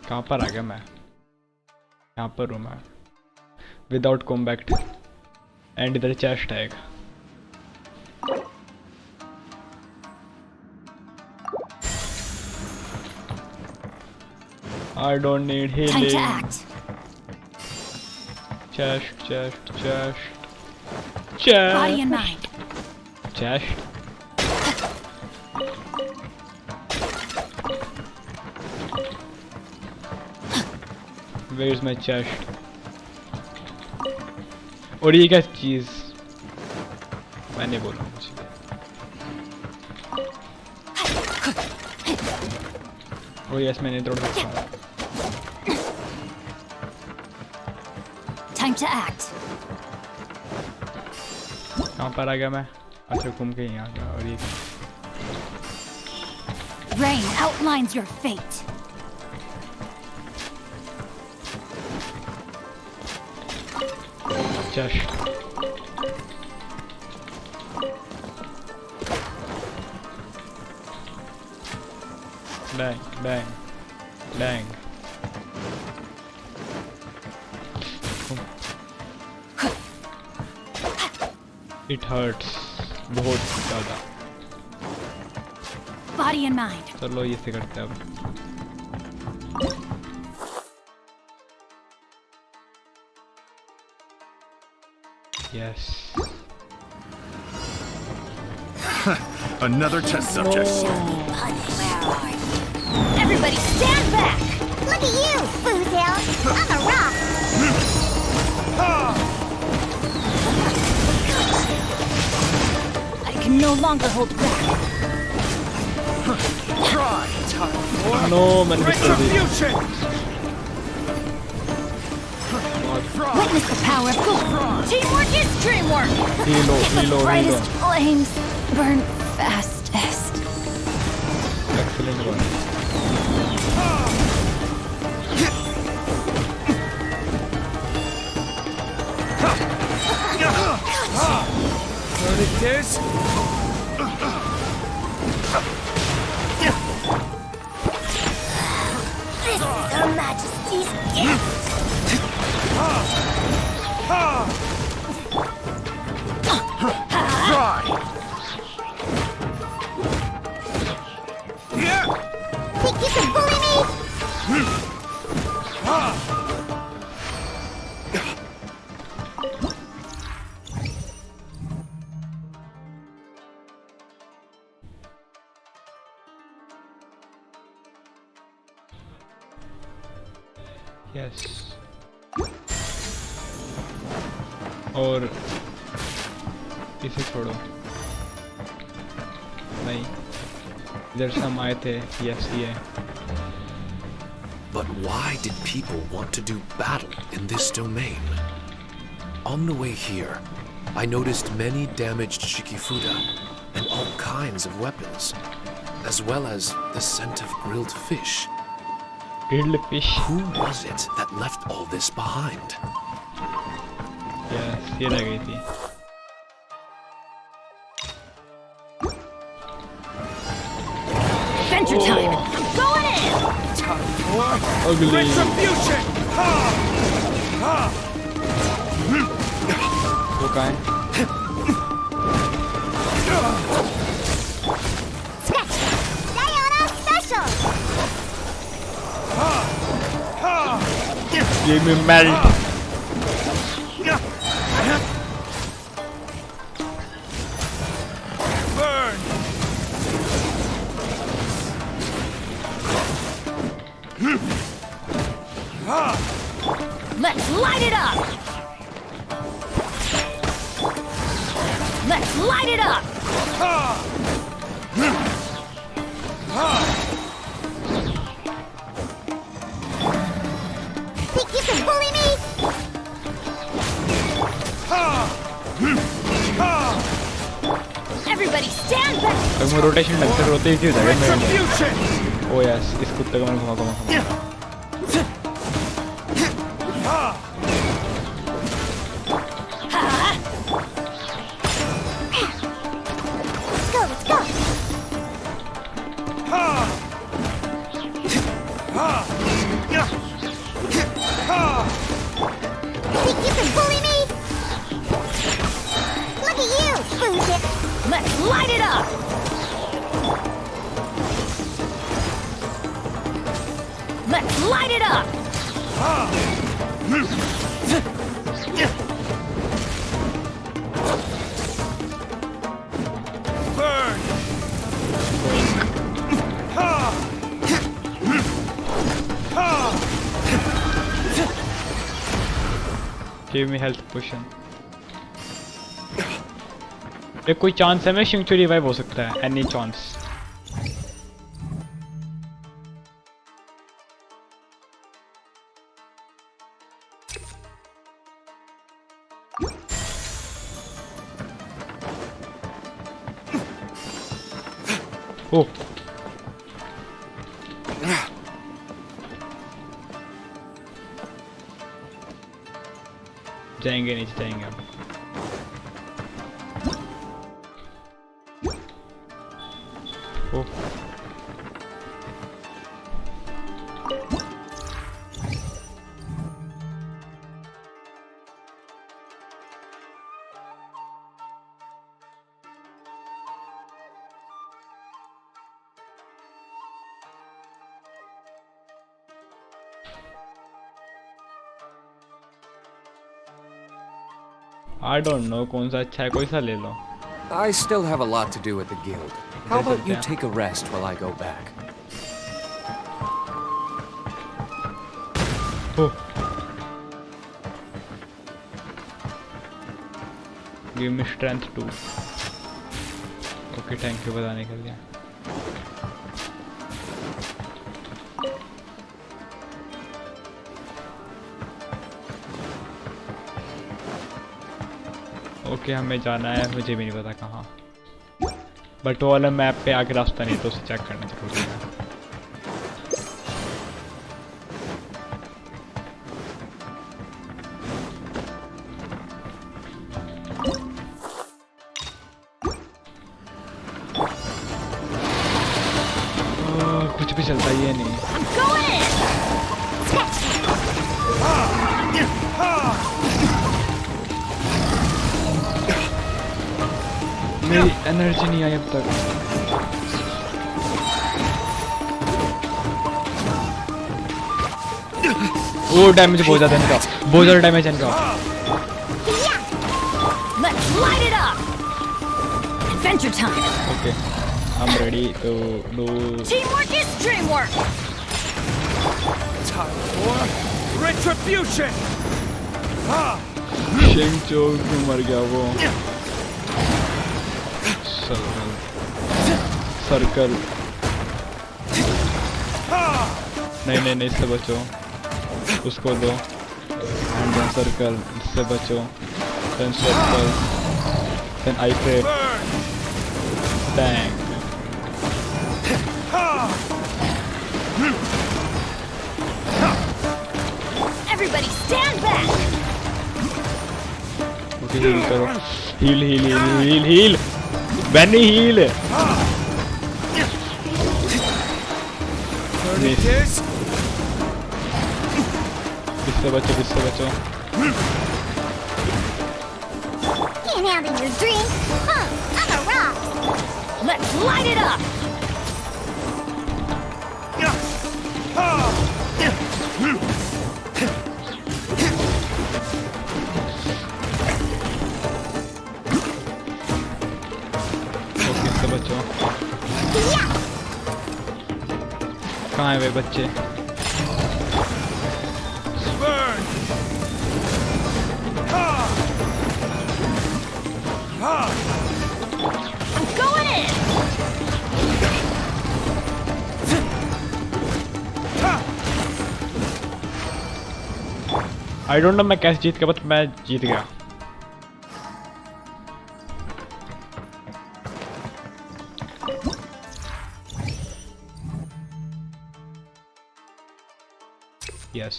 कहाँ पर आ गया मैं? यहाँ पर हूँ मैं. Without combat. And इधर चेस्ट है एक. I don't need Time to healing. act. Chest, chest, chest. Body Chest. and mind. Chest. Where's my chest? और ये क्या चीज? मैं नहीं बोलूँगा मुझे. ओ यस मैंने तोड़ सकता हूँ. Time to act. कहाँ पर आ गया मैं? अच्छा घूम के यहाँ आ गया. और ये Rain outlines your fate. chest. Bang, bang, bang. It hurts बहुत ज़्यादा. Body and mind. चलो ये से करते हैं अब. Yes. Another test subject. Everybody stand back! Look at you, Foozle! I'm a rock! I can no longer hold back. No, man, Retribution! Witness the power of gold. Teamwork is dreamwork. Reload, Brightest flames burn fastest. Excellent one. Learning this? This is Her Majesty's gift! Think you can bully me? Yes और इसे छोड़ो नहीं इधर से हम आए थे yes ये But why did people want to do battle in this domain? On the way here, I noticed many damaged Shikifuda and all kinds of weapons, as well as the scent of grilled fish. grilled fish Who was it that left all this behind? Yes ये रह गई थी Adventure time! I'm going in! ugly Retribution! वो कहाँ है Sayonara special! Give me melt Burn! Let's light it up! Let's light it up! Think you can bully me? Everybody stand back! तक मैं rotation ढंग से रोते ही क्यों जाएगा मैं Retribution! ओ यस इस कुत्ते को मैंने घुमा Let's go, let's go! Think you can bully me? Look at you, Boozy! Let's light it up! Let's light it up! Burn! Give me health potion. एक कोई चांस है मैं शिंगचू रिवाइव हो सकता है एनी चांस ओ जाएंगे नीचे जाएंगे अब ओ I don't know कौन सा अच्छा है कोई सा ले लो I still have a lot to do at the guild. How about you take a rest while I go back? Oh. Give me strength too. Okay, thank you बताने के लिए. ओके हमें जाना है मुझे भी नहीं पता कहाँ बट वो वाला मैप पे आगे रास्ता नहीं तो उसे चेक करना जरूरी है कुछ भी चलता ही है नहीं मेरी एनर्जी नहीं आई अब तक वो डैमेज बहुत ज़्यादा इनका बहुत ज़्यादा डैमेज है इनका okay I'm ready to do Teamwork is dreamwork. Retribution! शिंग चोक में मर गया वो। सर्कल नहीं, इससे बचो, उसको दो, एंड देन सर्कल, इससे बचो, then circle, then I frame, bang. Everybody stand back! Okay heal करो, हील, बैनी हील। इससे बचो। Can't handle your drink? Huh, I'm a rock. Let's light it up! Okay इससे बचो। कहाँ है वे बच्चे? I'm going in! I don't know मैं कैसे जीत गया, बट मैं जीत गया। Yes.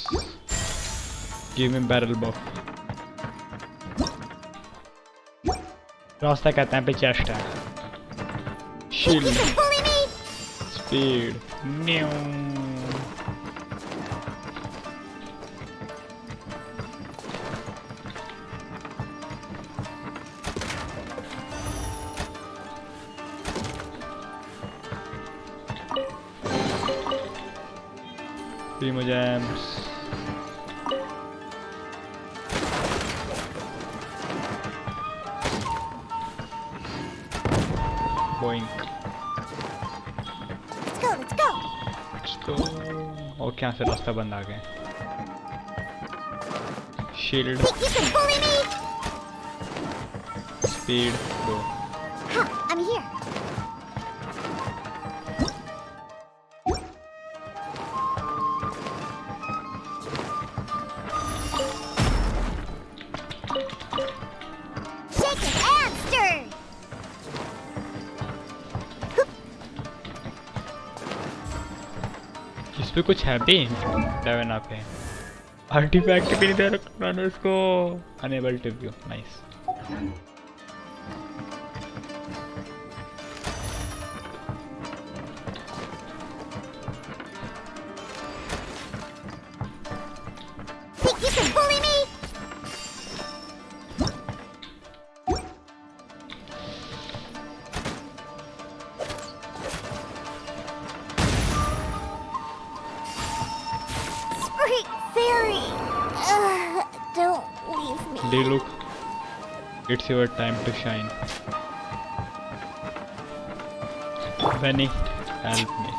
Give me barrel buff. रास्ता कहते हैं पे चेस्ट है। Shield. Speed. New. Primo gems. Boink. Let's go. तो और क्या से रास्ता बंद आ गए। Shield. You can bully me. Speed. Go. Huh, I'm here. इस पे कुछ है भी लेवना पे आर्टिफैक्ट भी नहीं दे रखा ना उसको। Unable to view. Nice. Think you can bully me? Don't leave me. Lee, look. It's your time to shine. Benny, help me.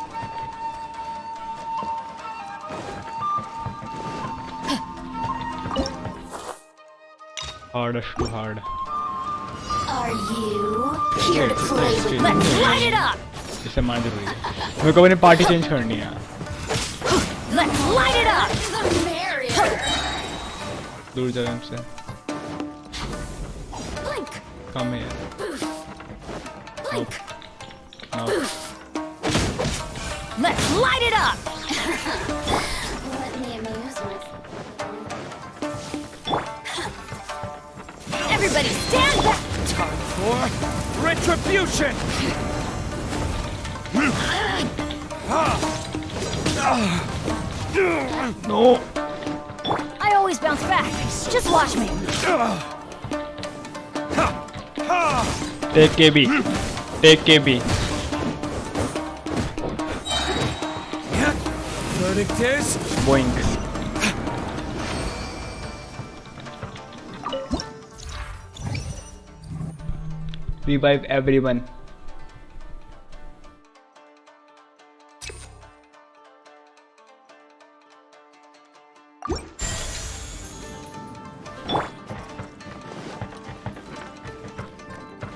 Hardest to hard. Are you here to play with? Let's light it up! इसे मान जरूरी है। मेरे को अपनी party change करनी है। Let's light it up! दूर जा हमसे। Come here. Nope. Nope. Let's light it up! Let me amuse myself. Everybody stand back! Time for retribution! No. I always bounce back. Just watch me. Take KB. Take KB. Verdict is Boink. Revive everyone.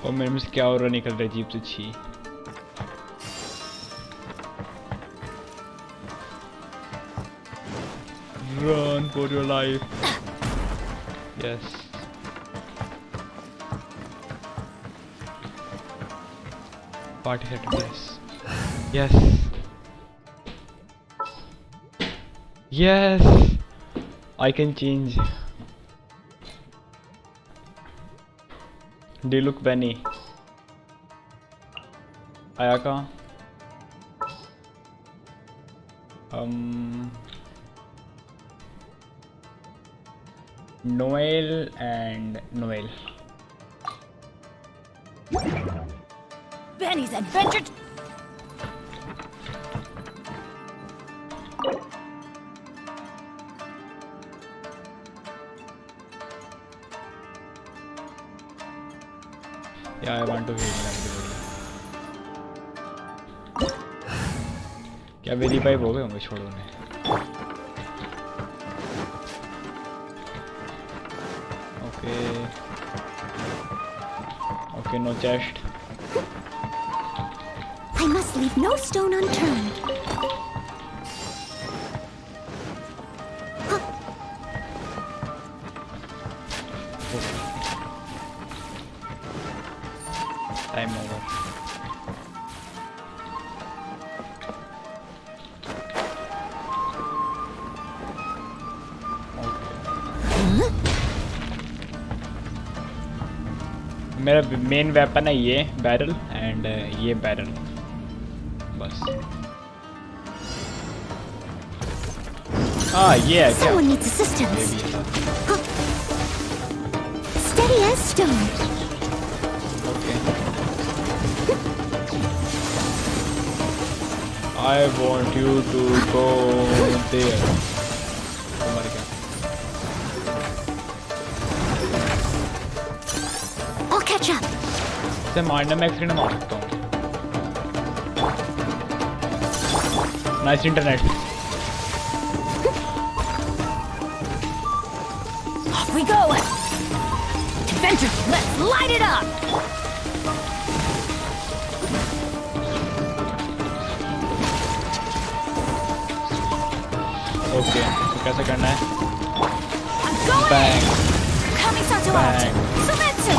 और मेरे में से क्या और निकल रहा है अजीब से छी Run for your life. Yes. Party set place. Yes. Yes. I can change. Do you look Benny? Ayaka. Noel and Noel. Benny's adventure. Yeah, I want to heal everybody. क्या वेरीफाई हो गए होंगे छोड़ो ने Okay, no chest. I must leave no stone unturned. Time over. मेरा main weapon है ये barrel and ये बैरल बस ये है क्या Someone needs assistance. Steady as stone. Okay. I want you to go there. मर गया I'll catch up. इसे मारने में एक्सीडेंट मार सकता हूँ nice internet Off we go! Adventure, let's light it up! Okay तो कैसे करना है I'm going Bang. in! Kamisato out! Bang. Sumetsu!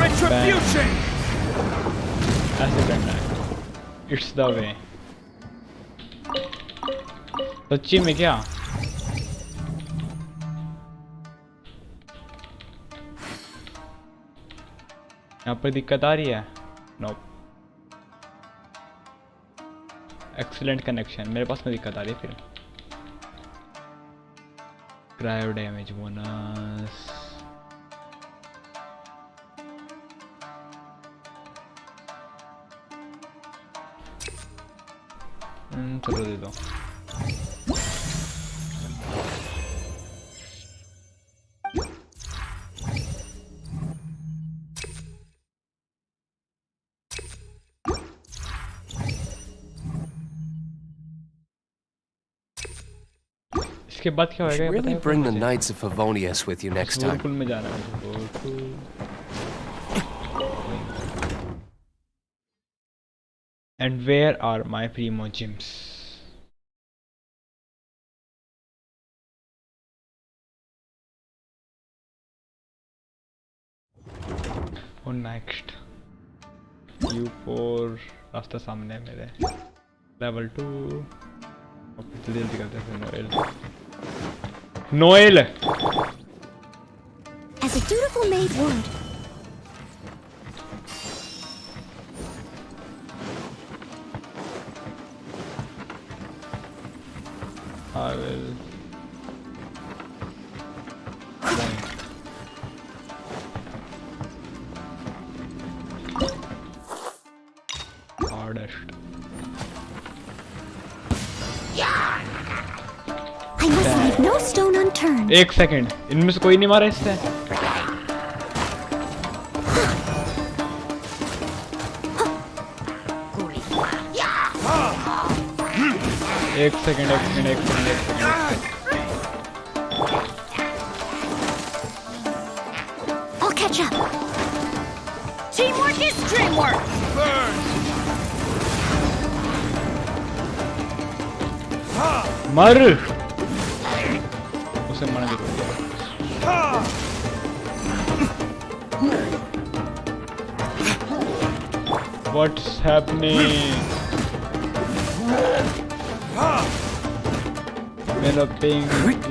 Retribution! ऐसे करना है इट्स द वे सच्ची में क्या यहाँ पर दिक्कत आ रही है नो एक्सीलेंट कनेक्शन मेरे पास में दिक्कत आ रही है फिर क्रायो डैमेज बोनस चलो दे दो इसके बाद क्या होगा Really bring the Knights of Favonius with you next time. Gurukul में जाना है Gurukul And where are my primo gyms? Oh, next. U4 रास्ता सामने है मेरे. Level 2. ओके जल्दी करते हैं Noel. Noel. As a dutiful maid would. I will. Hardest. I must leave no stone unturned. एक सेकंड इनमें से कोई नहीं मारा इससे एक second catch up. Teamwork is dreamwork! मर उसे मरने दे दो। What's happening? मेरा पिंग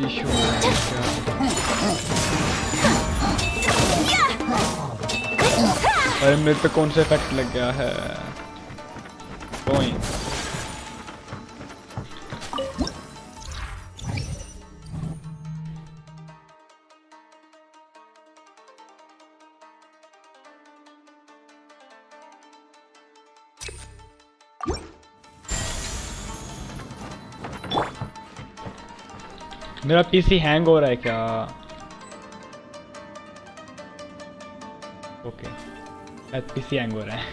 इशू है क्या? अरे मेरे पे कौन सा इफेक्ट लग गया है? Going. मेरा पीसी हैंग हो रहा है क्या? ओके, पीसी हैंग हो रहा है।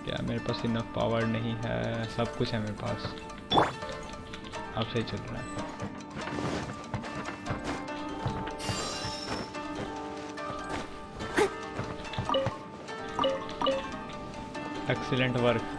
क्या मेरे पास इनफ पावर नहीं है? सब कुछ है मेरे पास, अब सही चल रहा है। Excellent work.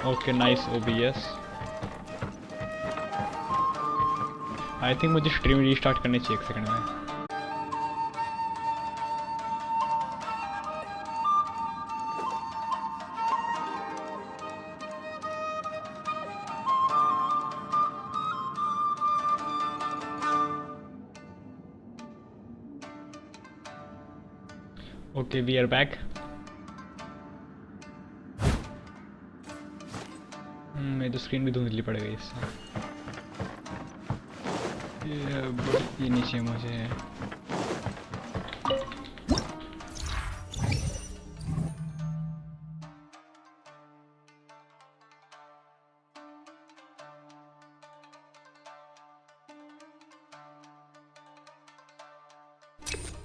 Okay nice OBS. I think मुझे स्ट्रीम रीस्टार्ट करनी चाहिए एक सेकंड में। Okay we are back. मेरी तो स्क्रीन भी धुंधली पड़ गई इससे। ये नीचे मुझे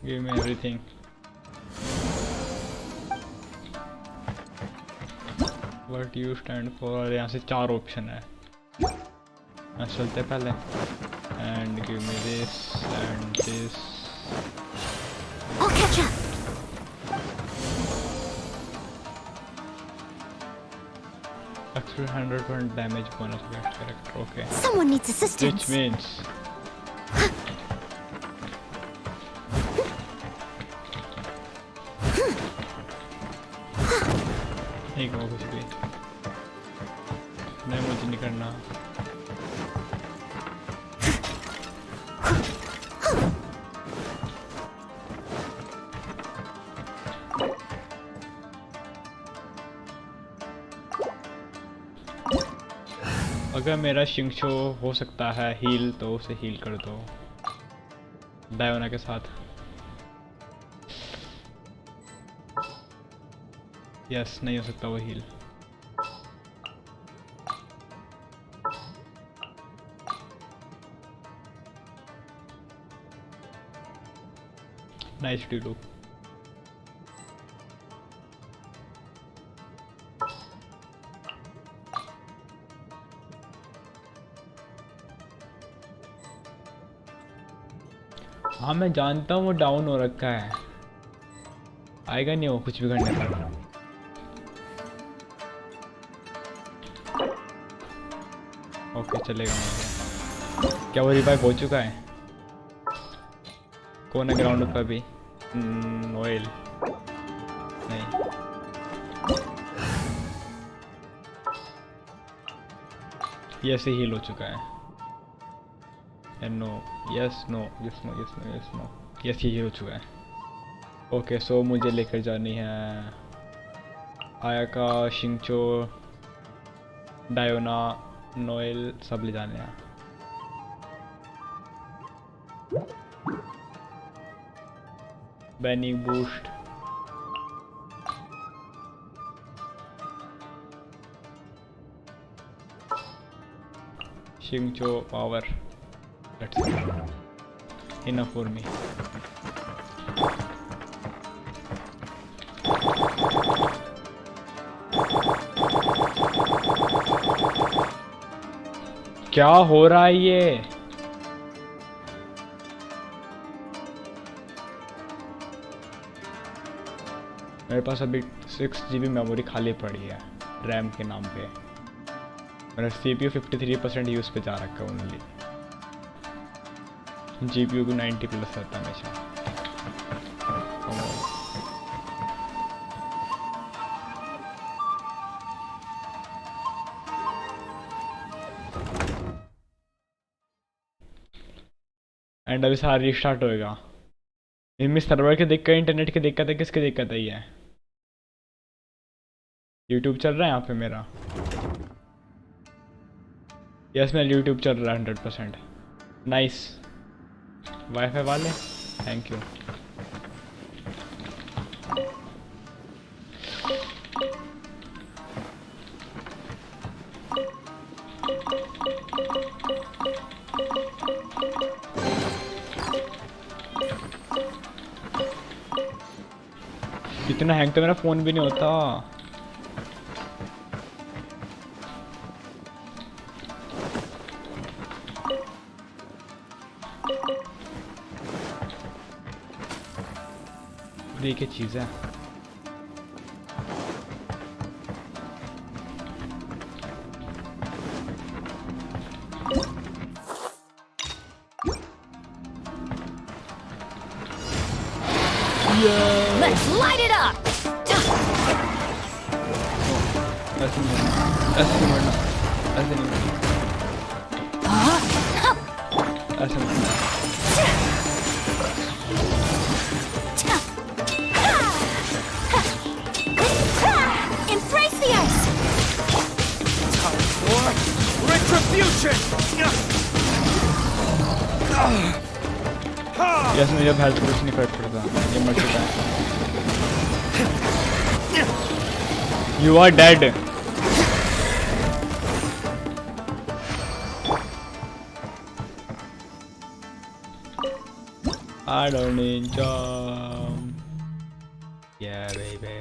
give me everything. What you stand for? यहाँ से 4 ऑप्शन है। चलते पहले and give me this and this. I'll catch up. Extra 100% damage bonus against character. Okay. Someone needs assistance. Which means नहीं कहो कुछ भी नहीं, मुझे नहीं करना। अगर मेरा शिंगशो हो सकता है हील तो उसे हील कर दो डायोना के साथ। यस नहीं हो सकता वो हील। Nice to do. हाँ मैं जानता हूँ वो डाउन हो रखा है, आएगा नहीं वो कुछ भी करने पर। ओके चलेगा मुझे। क्या वो रिवाइव हो चुका है? कौन है ग्राउंड पर अभी? नोएल नहीं। ये ऐसे हील हो चुका है। No yes no yes no yes no yes no yes ये हील हो चुका है। ओके सो मुझे लेकर जानी है आयाका, शिंगचो, डायोना, नोएल सब ले जाने हैं। बैनी boost Shingcho power. That's enough for me. क्या हो रहा है ये? मेरे पास अभी 6 GB मेमोरी खाली पड़ी है रैम के नाम पे। मेरा CPU 53% यूज़ पे जा रखा है ओनली। GPU को 90 प्लस रहता है हमेशा। एंड अभी सारा रीस्टार्ट होएगा। इनमें सर्वर की दिक्कत, इंटरनेट की दिक्कत है, किसकी दिक्कत है ये? यूट्यूब चल रहा है यहाँ पे मेरा? यस मेरा यूट्यूब चल रहा है 100%। नाइस। वाईफाई वाले थैंक यू। इतना हैंग तो मेरा फोन भी नहीं होता। ये क्या चीज़ है? Let's light it up! ऐसे नहीं मरना, ऐसे नहीं मरना, ऐसे नहीं मरना, ऐसे मरना। Embrace the ice! Retribution! Yes मुझे अब हेल्थ कुछ नहीं फर्क पड़ता, ये मर चुका है। You are dead. I don't need jump. Yeah, baby.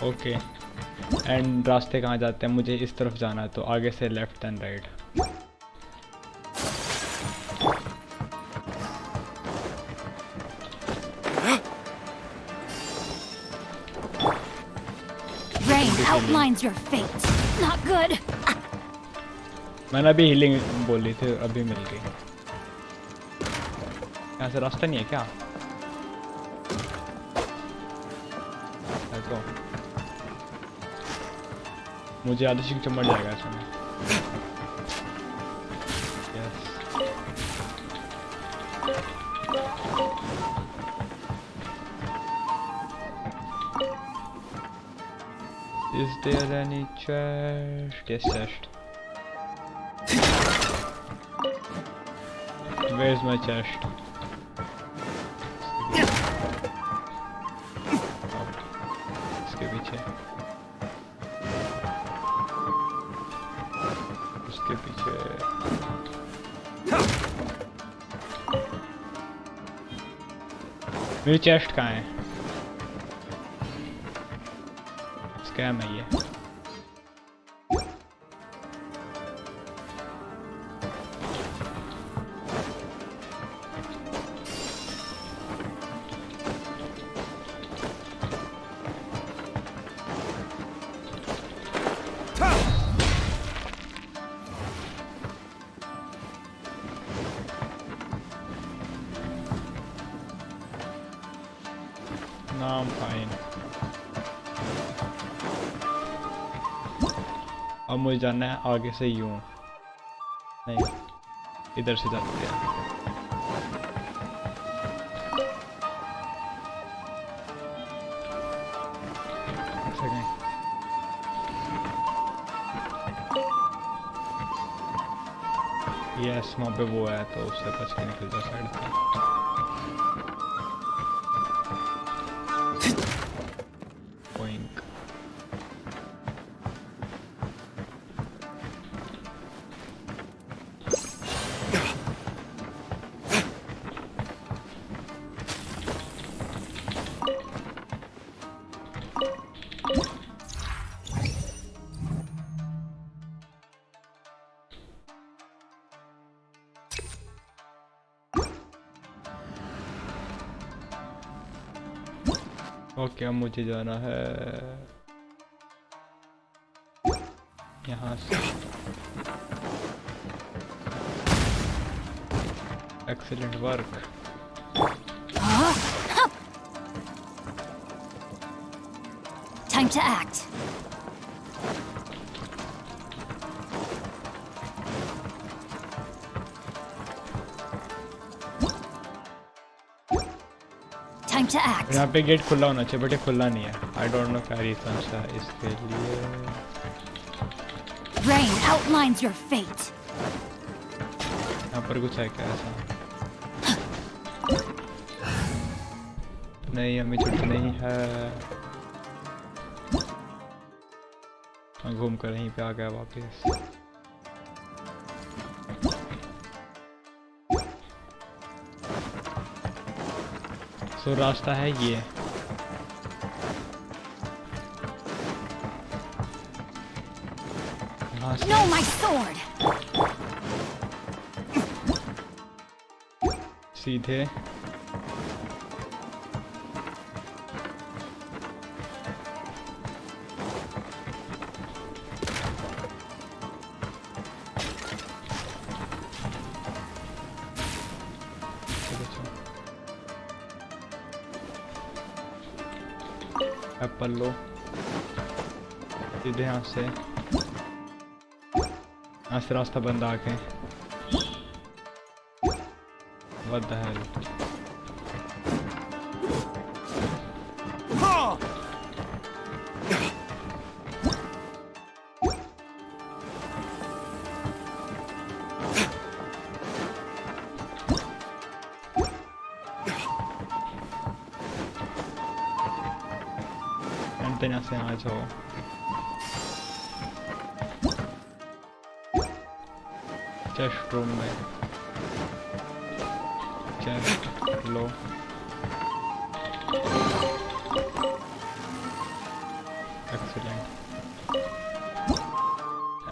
Okay. And रास्ते कहाँ जाते हैं? मुझे इस तरफ जाना है तो आगे से left and right. Rain outlines your fate. Not good. मैंने अभी हीलिंग बोली थी, अभी मिल गई। यहाँ से रास्ता नहीं है क्या? तो मुझे आधे शिक चमड़ जाएगा इसमें। Yes. Is there any chest? Yes, chest. Where's my chest? इसके पीछे। उसके पीछे। मेरी चेस्ट कहाँ है? स्कैम है ये। No, I'm fine. अब मुझे जाना है आगे से यूं, नहीं इधर से जाते हैं। एक सेकंड। यस वहाँ पे वो है तो उससे बच के निकल जाए साइड से। ओके अब मुझे जाना है यहाँ से। Excellent work. Time to act. Time to act. यहाँ पे गेट खुला होना चाहिए बट ये खुला नहीं है। आई डोंट नो क्या रीजन है इसके लिए। Rain outlines your fate. यहाँ पर कुछ है क्या ऐसा? नहीं हमें छुट्टी नहीं है। घूम कर यहीं पे आ गया वापस। सो रास्ता है ये। No, my sword. सीधे एप्पल लो सीधे यहाँ से रास्ता बंद आके। What the hell? एंटेना से आ जाओ। चेस्ट रूम में चेस्ट लो। एक्सीलेंट।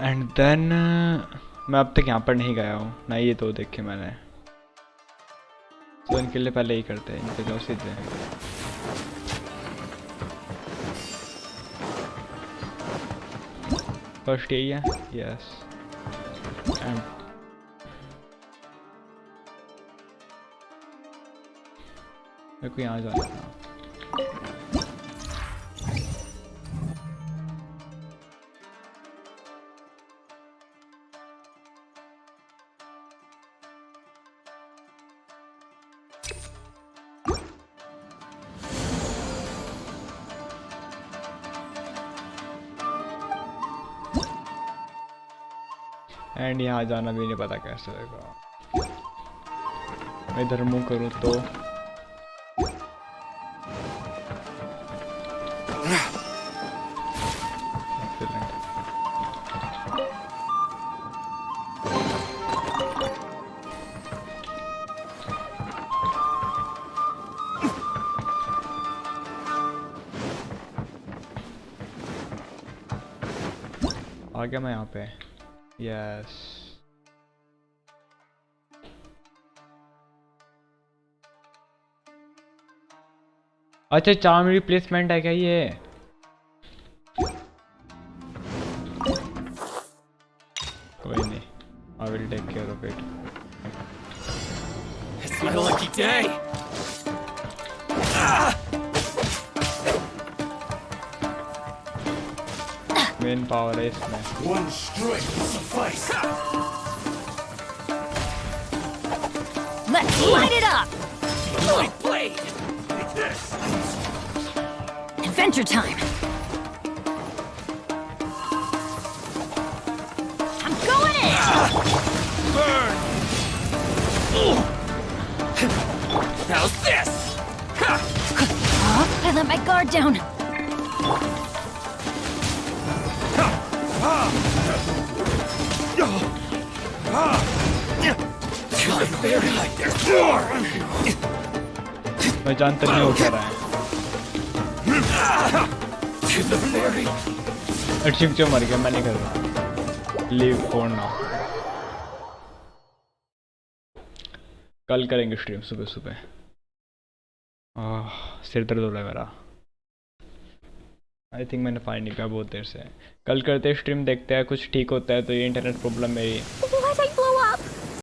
एंड देन मैं अब तक यहाँ पर नहीं गया हूँ ना, ये तो देखे मैंने। तो इनके लिए पहले ही करते हैं, इनके जो सीधे फर्स्ट यही है। यस एंड मेरे को यहाँ जाना था। एंड यहाँ जाना भी नहीं पता कैसे होगा। मैं इधर मूव करूँ तो आ गया मैं यहाँ पे। यस अच्छा चार्म रिप्लेसमेंट है क्या ये? कोई नहीं, I will take care of it. It's my lucky day. Main power है इसमें। One strike will suffice. Let's light it up. My blade. Take this. Adventure time. I'm going in. Burn. How's this? I let my guard down. मैं जानता नहीं हो क्या रहा है। Achieve जो मर गया, मैं नहीं कर रहा। Leave for now. कल करेंगे स्ट्रीम सुबह सुबह। सिर दर्द हो रहा है मेरा। आई थिंक मैंने फाइंड नहीं किया बहुत देर से। कल करते स्ट्रीम, देखते हैं कुछ ठीक होता है तो ये इंटरनेट प्रॉब्लम मेरी